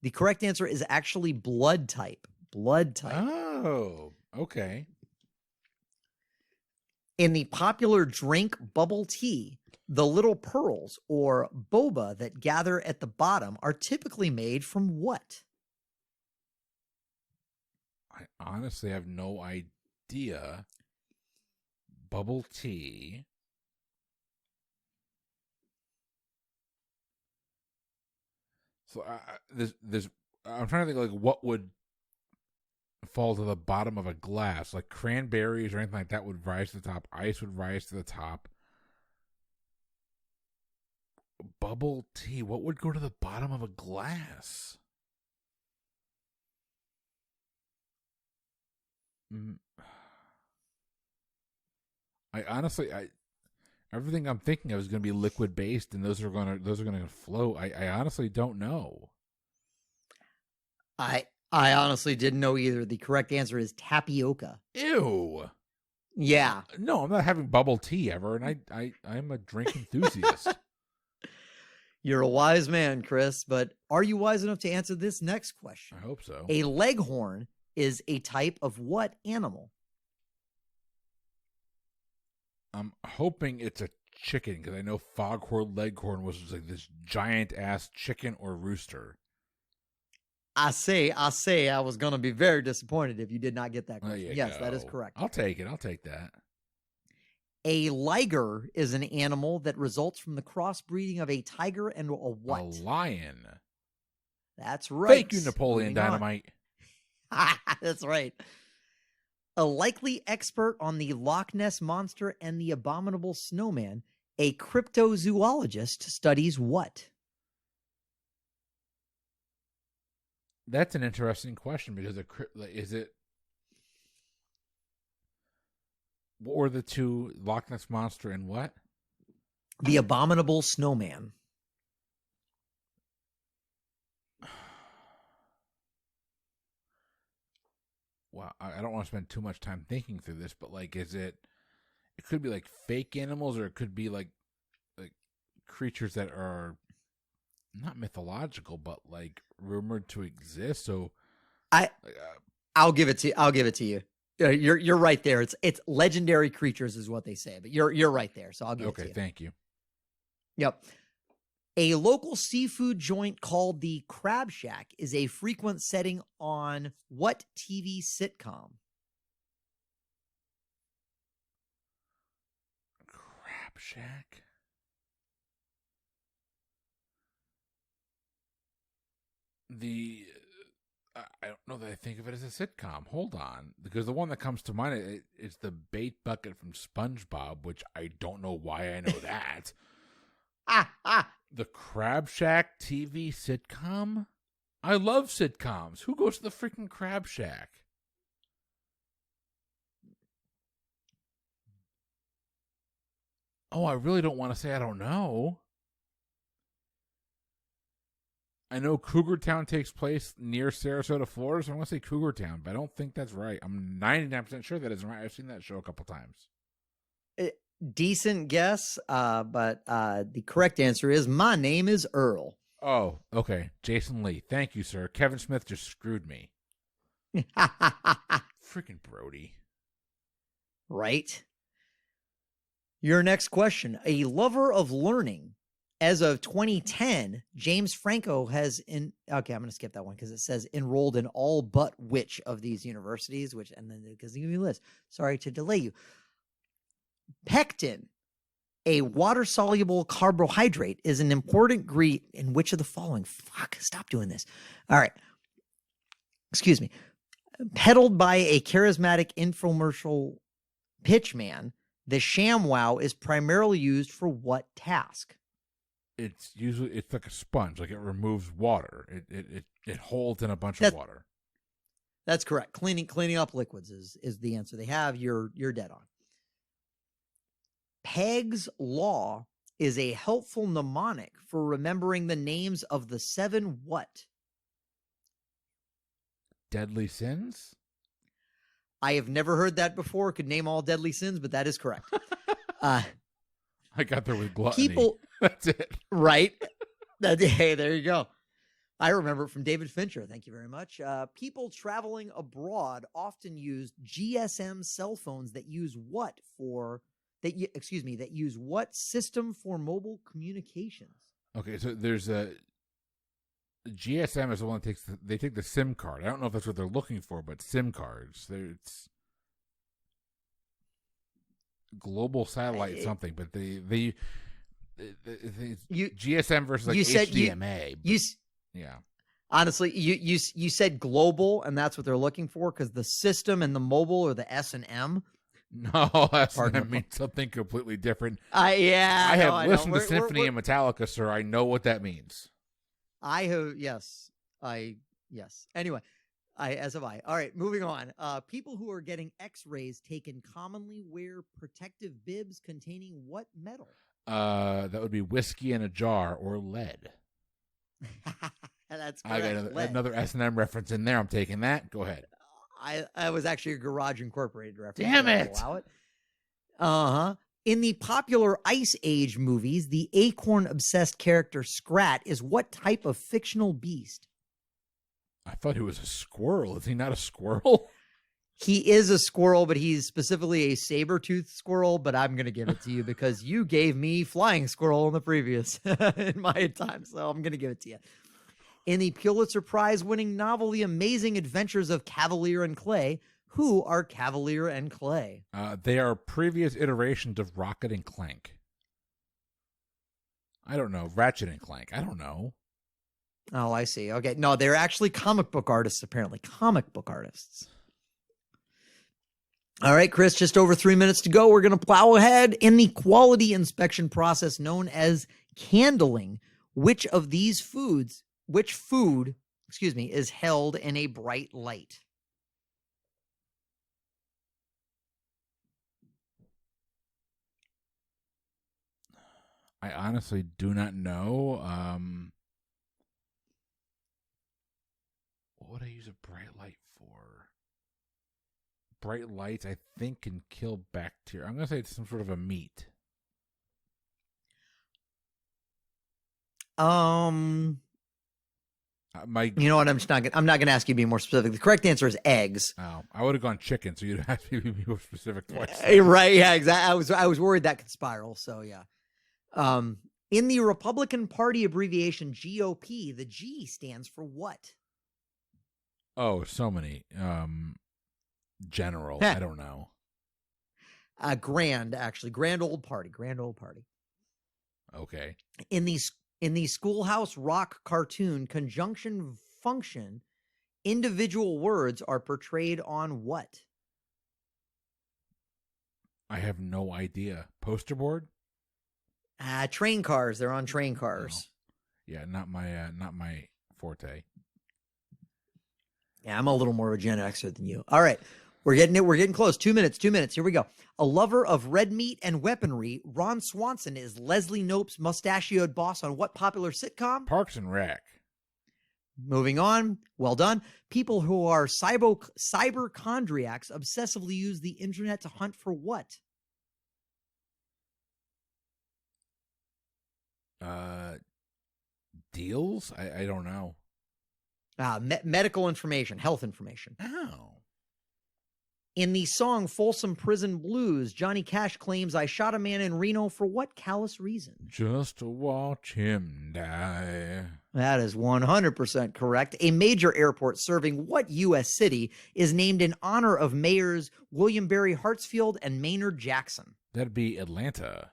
The correct answer is actually blood type. Blood type. Oh, okay. In the popular drink bubble tea, the little pearls or boba that gather at the bottom are typically made from what? I honestly have no idea. Bubble tea. So I'm trying to think like what would fall to the bottom of a glass, like cranberries or anything like that would rise to the top. Ice would rise to the top. Bubble tea. What would go to the bottom of a glass? Everything I'm thinking of is going to be liquid based, and those are going to float. I honestly don't know. I honestly didn't know either. The correct answer is tapioca. Ew. Yeah. No, I'm not having bubble tea ever, and I'm a drink enthusiast. You're a wise man, Chris, but are you wise enough to answer this next question? I hope so. A leghorn is a type of what animal? I'm hoping it's a chicken because I know foghorn leghorn was just like this giant ass chicken or rooster. I was going to be very disappointed if you did not get that question. Yes, go. That is correct. I'll take it. I'll take that. A liger is an animal that results from the crossbreeding of a tiger and a what? A lion. That's right. Thank you, Napoleon Dynamite. That's right. A likely expert on the Loch Ness Monster and the Abominable Snowman, a cryptozoologist studies what? That's an interesting question because what were the two, Loch Ness Monster and what? The Abominable Snowman. Well, I don't want to spend too much time thinking through this, but like, it could be like fake animals, or it could be like creatures that are not mythological, but like rumored to exist. So I'll give it to you. You're right there. It's legendary creatures is what they say, but you're right there. So I'll give it to you. Okay, thank you. Yep. A local seafood joint called the Crab Shack is a frequent setting on what TV sitcom? Crab Shack? I don't know that I think of it as a sitcom. Hold on. Because the one that comes to mind is the bait bucket from SpongeBob, which I don't know why I know that. The Crab Shack TV sitcom? I love sitcoms. Who goes to the freaking Crab Shack? Oh, I really don't want to say I don't know. I know Cougar Town takes place near Sarasota, Florida, so I'm going to say Cougar Town, but I don't think that's right. I'm 99% sure that isn't right. I've seen that show a couple times. Decent guess, but the correct answer is My Name is Earl. Oh, okay. Jason Lee. Thank you, sir. Kevin Smith just screwed me. Freaking Brody. Right. Your next question. A lover of learning. As of 2010, James Franco has okay, I'm going to skip that one because it says enrolled in all but which of these universities, and then because they give you a list. Sorry to delay you. Pectin, a water-soluble carbohydrate, is an important ingredient in which of the following? Fuck, stop doing this. All right. Excuse me. Peddled by a charismatic infomercial pitchman, the ShamWow is primarily used for what task? It's like a sponge, like it removes water. It holds in a bunch of water. That's correct. Cleaning up liquids is the answer they have. You're dead on. Pegg's Law is a helpful mnemonic for remembering the names of the 7 what? Deadly sins? I have never heard that before. Could name all deadly sins, but that is correct. I got there with gluttony. People, that's it. Right? Hey, there you go. I remember it from David Fincher. Thank you very much. People traveling abroad often use GSM cell phones that use what that use what system for mobile communications? Okay, so there's a GSM is the one that they take the SIM card. I don't know if that's what they're looking for, but SIM cards. It's global satellite something, but they GSM versus like HDMA. Yeah. Honestly, you said global, and that's what they're looking for because the system and the mobile are the S and M. No, that means something completely different. I have listened to Symphony and Metallica, sir. I know what that means. Yes. Anyway, as have I. All right, moving on. People who are getting X-rays taken commonly wear protective bibs containing what metal? That would be whiskey in a jar or lead. That's correct. I got another S&M reference in there. I'm taking that. Go ahead. I was actually a Garage Incorporated reference. Damn it. Allow it. Uh-huh. In the popular Ice Age movies, the acorn-obsessed character Scrat is what type of fictional beast? I thought he was a squirrel. Is he not a squirrel? He is a squirrel, but he's specifically a saber-toothed squirrel, but I'm going to give it to you because you gave me flying squirrel in the previous in my time, so I'm going to give it to you. In the Pulitzer Prize-winning novel The Amazing Adventures of Cavalier and Clay, who are Cavalier and Clay? They are previous iterations of Rocket and Clank. I don't know. Ratchet and Clank. I don't know. Oh, I see. Okay. No, they're actually comic book artists, apparently. Comic book artists. All right, Chris, just over 3 minutes to go. We're going to plow ahead. In the quality inspection process known as candling, which food, is held in a bright light? I honestly do not know. What would I use a bright light for? Bright lights, I think, can kill bacteria. I'm going to say it's some sort of a meat. You know what? I'm not going to ask you to be more specific. The correct answer is eggs. Oh, I would have gone chicken, so you'd have to be more specific twice. Right? Yeah, exactly. I was worried that could spiral. So yeah. In the Republican Party abbreviation GOP, the G stands for what? Oh, so many. General. I don't know. Grand Old Party. Okay. In the Schoolhouse Rock cartoon conjunction function, individual words are portrayed on what? I have no idea. Poster board? Train cars. They're on train cars. Oh. Yeah, not my forte. Yeah, I'm a little more of a Gen Xer than you. All right. We're getting close. 2 minutes. Here we go. A lover of red meat and weaponry, Ron Swanson is Leslie Knope's mustachioed boss on what popular sitcom? Parks and Rec. Moving on. Well done. People who are cyberchondriacs obsessively use the internet to hunt for what? Deals? I don't know. Medical information, health information. Oh. In the song Folsom Prison Blues, Johnny Cash claims, I shot a man in Reno for what callous reason? Just to watch him die. That is 100% correct. A major airport serving what U.S. city is named in honor of mayors William Barry Hartsfield and Maynard Jackson? That'd be Atlanta.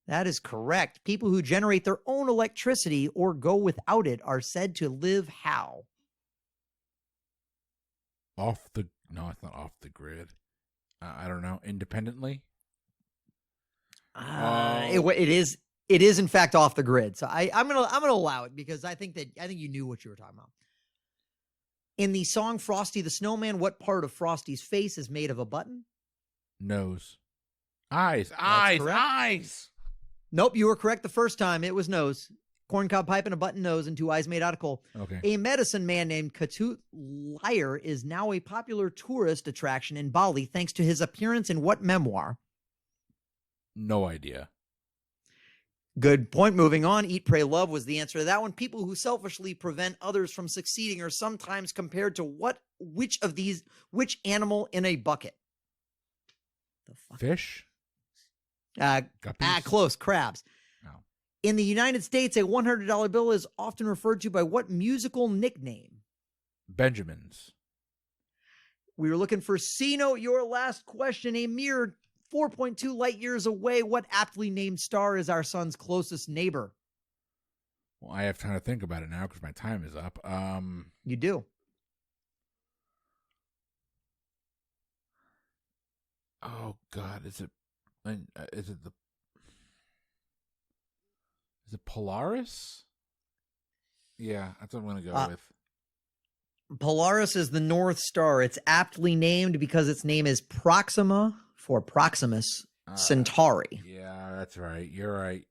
That is correct. People who generate their own electricity or go without it are said to live how? No, it's not off the grid. I don't know. Independently? It is in fact off the grid. So I'm gonna allow it because I think you knew what you were talking about. In the song Frosty the Snowman, what part of Frosty's face is made of a button? Nose. Eyes. Nope, you were correct the first time. It was nose. Corncob pipe and a button nose and 2 eyes made out of coal. Okay. A medicine man named Katut Liar is now a popular tourist attraction in Bali thanks to his appearance in what memoir? No idea. Good point. Moving on. Eat, Pray, Love was the answer to that one. People who selfishly prevent others from succeeding are sometimes compared to which animal in a bucket? The fuck? Fish? Close. Crabs. Oh. In the United States, a $100 bill is often referred to by what musical nickname? Benjamins. We were looking for C-Note. Your last question, a mere 4.2 light years away. What aptly named star is our sun's closest neighbor? Well, I have time to think about it now because my time is up. You do. Oh God, is it Polaris? Yeah, that's what I'm going to go with. Polaris is the North Star. It's aptly named because its name is Proxima for Proximus Centauri. Yeah, that's right. You're right.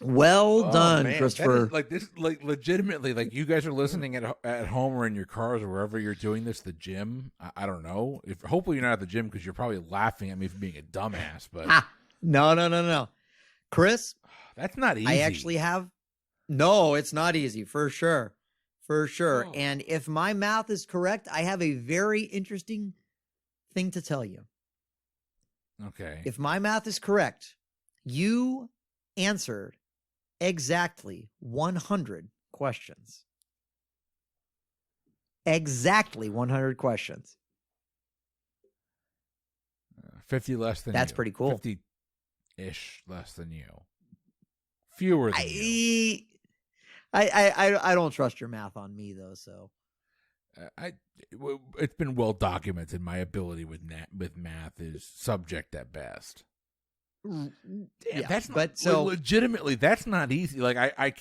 Well done, man. Christopher. Legitimately, you guys are listening at home or in your cars or wherever you're doing this, the gym. I don't know. Hopefully you're not at the gym because you're probably laughing at me for being a dumbass. But no. Chris, that's not easy. I actually have. No, it's not easy for sure. Oh. And if my math is correct, I have a very interesting thing to tell you. Okay. If my math is correct, you answered exactly 100 questions. Exactly 100 questions. 50 less than That's you. pretty cool. 50-ish less than you. Fewer than you. I don't trust your math on me though, so it's been well documented. My ability with math is subject at best. Damn, yeah, that's not, but so legitimately that's not easy.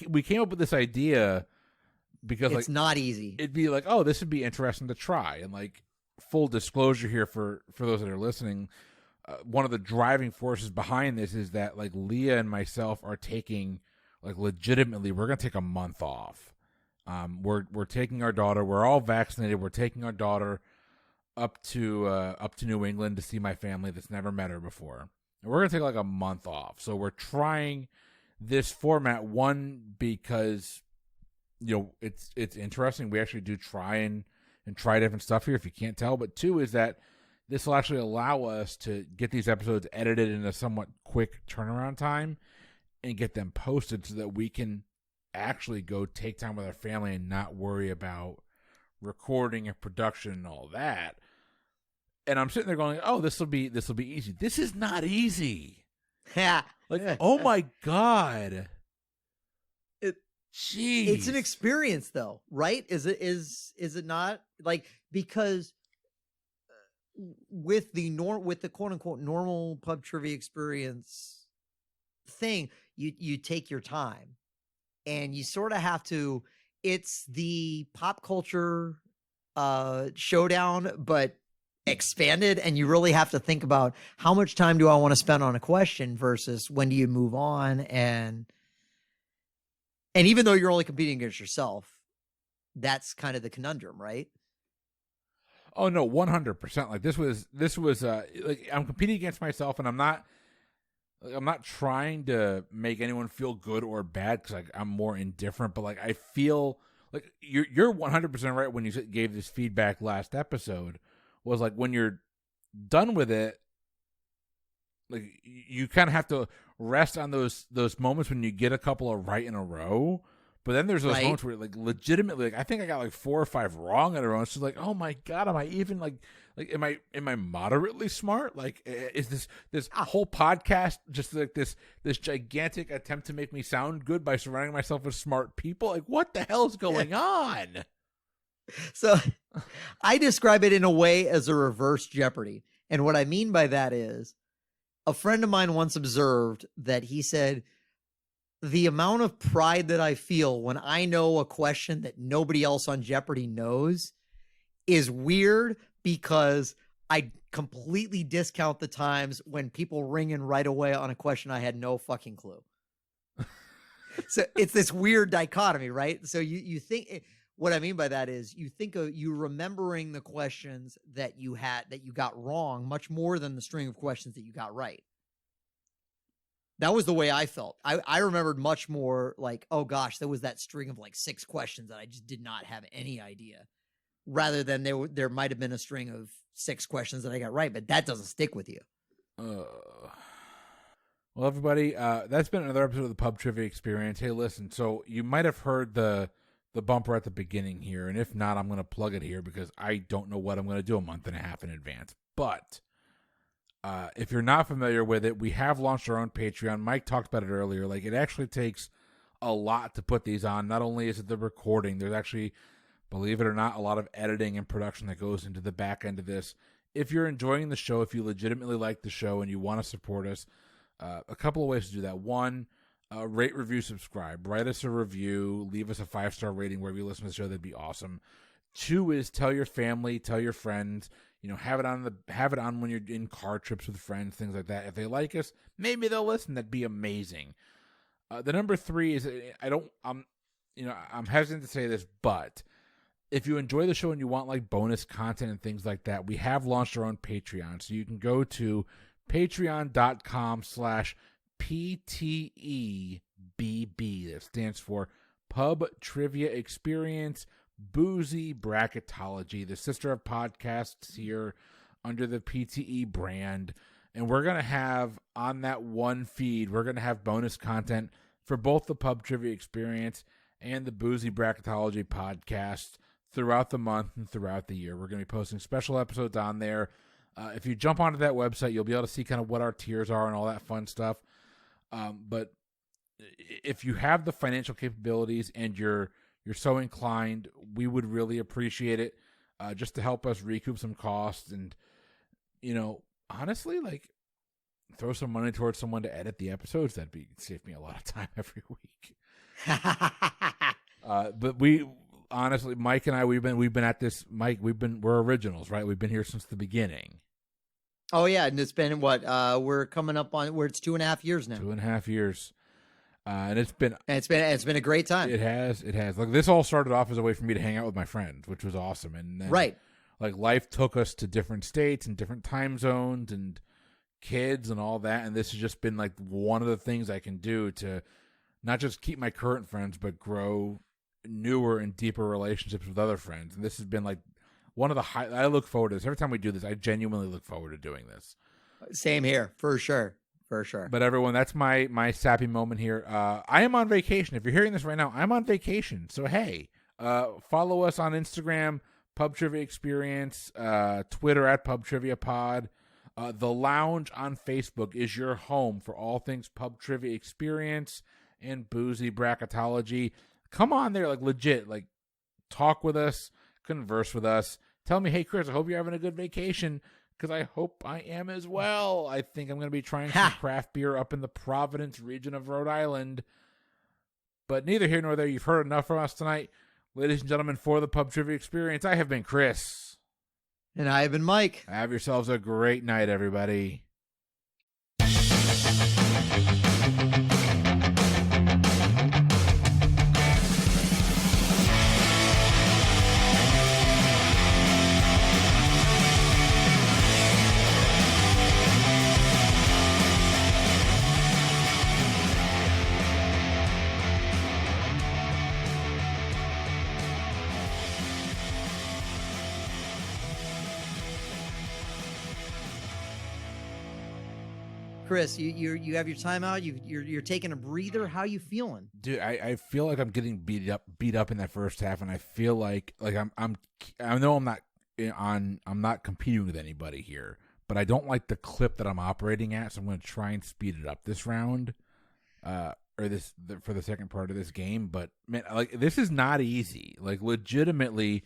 We came up with this idea because it's not easy. It'd be like, oh, this would be interesting to try. And full disclosure here for those that are listening, one of the driving forces behind this is that Leah and myself are taking legitimately, we're gonna take a month off. We're taking our daughter. We're all vaccinated. We're taking our daughter up to New England to see my family that's never met her before. And we're gonna take a month off. So we're trying this format, one, because it's interesting. We actually do try and try different stuff here if you can't tell. But two is that this will actually allow us to get these episodes edited in a somewhat quick turnaround time and get them posted so that we can actually go take time with our family and not worry about recording and production and all that. And I'm sitting there going, oh, this will be easy. This is not easy. Yeah. Oh my God. Jeez. It's an experience though, right? Is it not? Because with the quote unquote normal pub trivia experience thing, you take your time and you sort of have to. It's the pop culture showdown, but expanded, and you really have to think about how much time do I want to spend on a question versus when do you move on, and even though you're only competing against yourself, that's kind of the conundrum, right? Oh no, 100%. Like this was like I'm competing against myself, and I'm not trying to make anyone feel good or bad because like I'm more indifferent. But like I feel like you're 100% right when you gave this feedback last episode. Was like when you're done with it, like you kind of have to rest on those moments when you get a couple of right in a row. But then there's those moments where like legitimately, like I think I got like 4 or 5 wrong in a row. It's just like, oh my god, am I even like am I moderately smart? Like, is this whole podcast just like this gigantic attempt to make me sound good by surrounding myself with smart people? Like, what the hell is going on? So I describe it in a way as a reverse Jeopardy. And what I mean by that is a friend of mine once observed that he said, the amount of pride that I feel when I know a question that nobody else on Jeopardy knows is weird because I completely discount the times when people ring in right away on a question I had no fucking clue. So it's this weird dichotomy, right? So you think... What I mean by that is you think of you remembering the questions that you got wrong much more than the string of questions that you got right. That was the way I felt. I remembered much more like, oh gosh, there was that string of like 6 questions that I just did not have any idea, rather than there might have been a string of 6 questions that I got right, but that doesn't stick with you. Well, everybody, that's been another episode of the Pub Trivia Experience. Hey, listen, so you might have heard the bumper at the beginning here, and if not, I'm going to plug it here because I don't know what I'm going to do a month and a half in advance. But if you're not familiar with it, we have launched our own Patreon. Mike talked about it earlier. Like, it actually takes a lot to put these on. Not only is it the recording, there's actually, believe it or not, a lot of editing and production that goes into the back end of this. If you're enjoying the show, if you legitimately like the show and you want to support us, a couple of ways to do that. One, rate, review, subscribe. Write us a review. Leave us a 5-star rating wherever you listen to the show. That'd be awesome. 2 is tell your family, tell your friends. You know, have it on when you're in car trips with friends, things like that. If they like us, maybe they'll listen. That'd be amazing. The number 3 is I'm hesitant to say this, but if you enjoy the show and you want like bonus content and things like that, we have launched our own Patreon. So you can go to patreon.com/PTEBB. That stands for Pub Trivia Experience Boozy Bracketology, the sister of podcasts here under the PTE brand. And we're going to have on that one feed, we're going to have bonus content for both the Pub Trivia Experience and the Boozy Bracketology podcast throughout the month and throughout the year. We're going to be posting special episodes on there. If you jump onto that website, you'll be able to see kind of what our tiers are and all that fun stuff. But if you have the financial capabilities and you're so inclined, we would really appreciate it just to help us recoup some costs and, you know, honestly, like throw some money towards someone to edit the episodes. That'd save me a lot of time every week. But we honestly, Mike and I, we've been at this. Mike, we're originals, right? We've been here since the beginning. Oh yeah, and it's been what we're coming up on where it's 2.5 years now. 2.5 years. And it's been a great time. It has. Like this all started off as a way for me to hang out with my friends, which was awesome. And then, right, like life took us to different states and different time zones and kids and all that. And this has just been like one of the things I can do to not just keep my current friends, but grow newer and deeper relationships with other friends. And this has been like one of the I look forward to this. Every time we do this, I genuinely look forward to doing this. Same here, for sure. For sure. But everyone, that's my sappy moment here. I am on vacation. If you're hearing this right now, I'm on vacation. So, hey, follow us on Instagram, Pub Trivia Experience, Twitter at Pub Trivia Pod. The Lounge on Facebook is your home for all things Pub Trivia Experience and Boozy Bracketology. Come on there, like legit, like talk with us, converse with us. Tell me, hey, Chris, I hope you're having a good vacation. Because I hope I am as well. I think I'm going to be trying some craft beer up in the Providence region of Rhode Island. But neither here nor there. You've heard enough from us tonight. Ladies and gentlemen, for the Pub Trivia Experience, I have been Chris. And I have been Mike. Have yourselves a great night, everybody. Chris, you have your timeout. You're taking a breather. How you feeling, dude? I feel like I'm getting beat up in that first half, and I feel like I know I'm not competing with anybody here, but I don't like the clip that I'm operating at, so I'm going to try and speed it up this round, for the second part of this game. But man, like this is not easy. Like legitimately.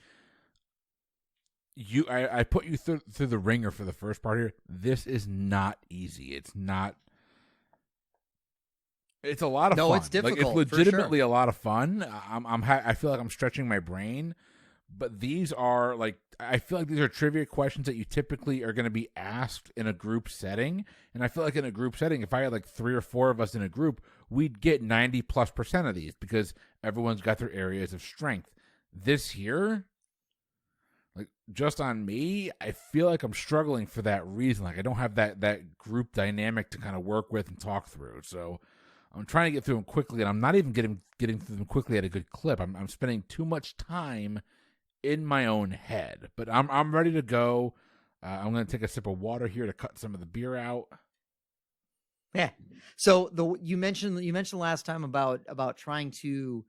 I put you through the ringer for the first part here. This is not easy. It's not. It's a lot of fun. No, it's difficult. Like, it's legitimately a lot of fun. I feel like I'm stretching my brain, but these are like I feel like these are trivia questions that you typically are going to be asked in a group setting. And I feel like in a group setting, if I had like 3 or 4 of us in a group, we'd get 90+% of these because everyone's got their areas of strength. This here. Like, just on me, I feel like I'm struggling for that reason. Like, I don't have that group dynamic to kind of work with and talk through. So, I'm trying to get through them quickly, and I'm not even getting through them quickly at a good clip. I'm spending too much time in my own head. But I'm ready to go. I'm going to take a sip of water here to cut some of the beer out. Yeah. So you mentioned last time about trying to.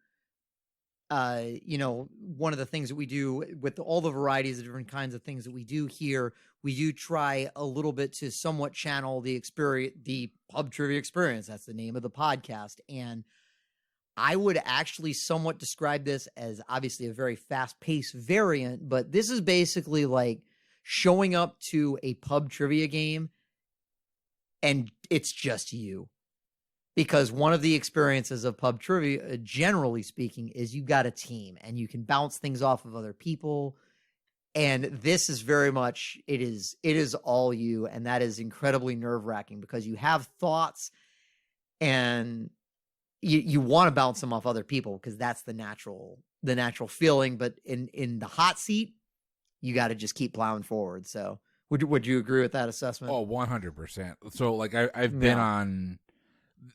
One of the things that we do with all the varieties of different kinds of things that we do here, we do try a little bit to somewhat channel the experience, the Pub Trivia Experience. That's the name of the podcast. And I would actually somewhat describe this as obviously a very fast-paced variant, but this is basically like showing up to a pub trivia game and it's just you. Because one of the experiences of pub trivia, generally speaking, is you got a team and you can bounce things off of other people. And this is very much, it is all you. And that is incredibly nerve-wracking because you have thoughts and you want to bounce them off other people because that's the natural feeling. But in the hot seat, you got to just keep plowing forward. So would you agree with that assessment? Oh, 100%. So like I've been on...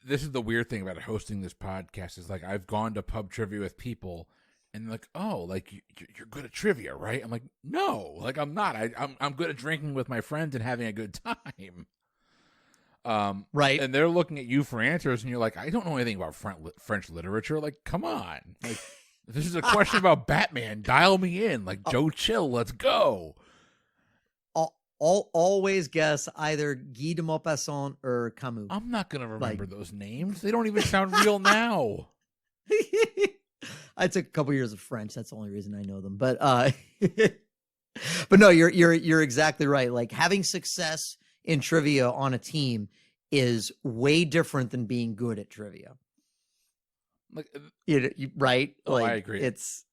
This is the weird thing about hosting this podcast is like I've gone to pub trivia with people and they're like, oh, like you're good at trivia, right? I'm like, no, like I'm not. I'm good at drinking with my friends and having a good time. Right. And they're looking at you for answers and you're like, I don't know anything about French literature. Like, come on. Like, if this is a question about Batman, dial me in. Like, Joe Chill, let's go. Always guess either Guy de Maupassant or Camus. I'm not going to remember those names. They don't even sound real now. I took a couple years of French. That's the only reason I know them. But but no, you're exactly right. Like having success in trivia on a team is way different than being good at trivia. Like, right? Oh, like, I agree. It's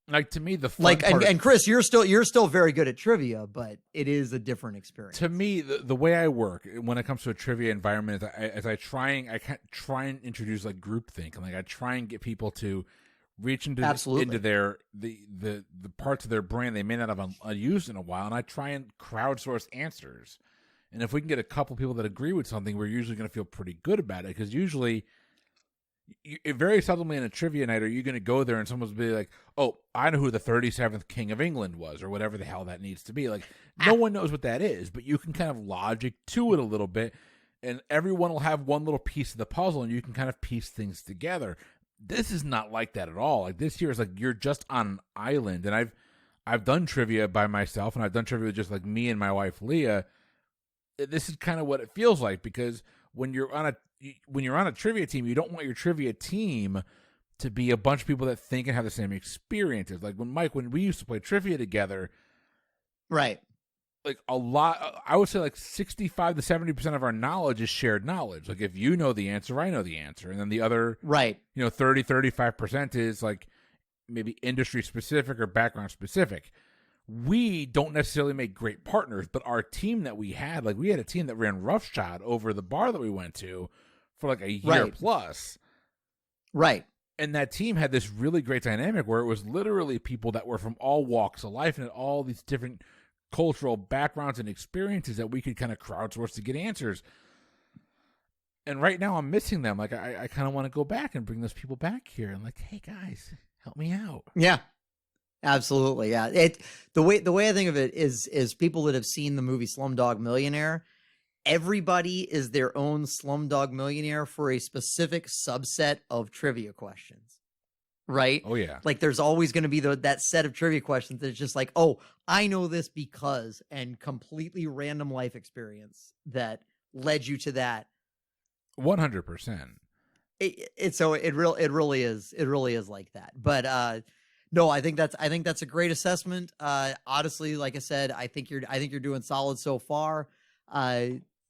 like, to me, the fun part and Chris, you're still very good at trivia, but it is a different experience. To me, the way I work when it comes to a trivia environment is I try and introduce like groupthink, and like I try and get people to reach into their the parts of their brain they may not have used in a while, and I try and crowdsource answers. And if we can get a couple people that agree with something, we're usually going to feel pretty good about it because usually. Very seldomly in a trivia night are you going to go there and someone's be like, oh, I know who the 37th king of England was or whatever the hell that needs to be. Like, no one knows what that is, but you can kind of logic to it a little bit, and everyone will have one little piece of the puzzle, and you can kind of piece things together. This is not like that at all. Like, this here is like you're just on an island, and I've done trivia by myself, and I've done trivia with just like me and my wife, Leah. This is kind of what it feels like because when you're on a trivia team, you don't want your trivia team to be a bunch of people that think and have the same experiences. Like when we used to play trivia together, right? Like a lot, I would say like 65 to 70% of our knowledge is shared knowledge. Like if you know the answer, I know the answer. And then the other, right, 30, 35% is like maybe industry specific or background specific, we don't necessarily make great partners, but our team that we had, like we had a team that ran roughshod over the bar that we went to for like a year plus. Right. And that team had this really great dynamic where it was literally people that were from all walks of life and had all these different cultural backgrounds and experiences that we could kind of crowdsource to get answers. And right now I'm missing them. Like I kind of want to go back and bring those people back here and like, hey guys, help me out. Yeah. Absolutely. Yeah. The way I think of it is people that have seen the movie Slumdog Millionaire, everybody is their own Slumdog Millionaire for a specific subset of trivia questions. Right? Oh yeah. Like there's always going to be that set of trivia questions that's just like, oh, I know this because, and completely random life experience that led you to that. 100%. It really is like that. But no, I think that's a great assessment. Honestly, like I said, I think you're doing solid so far.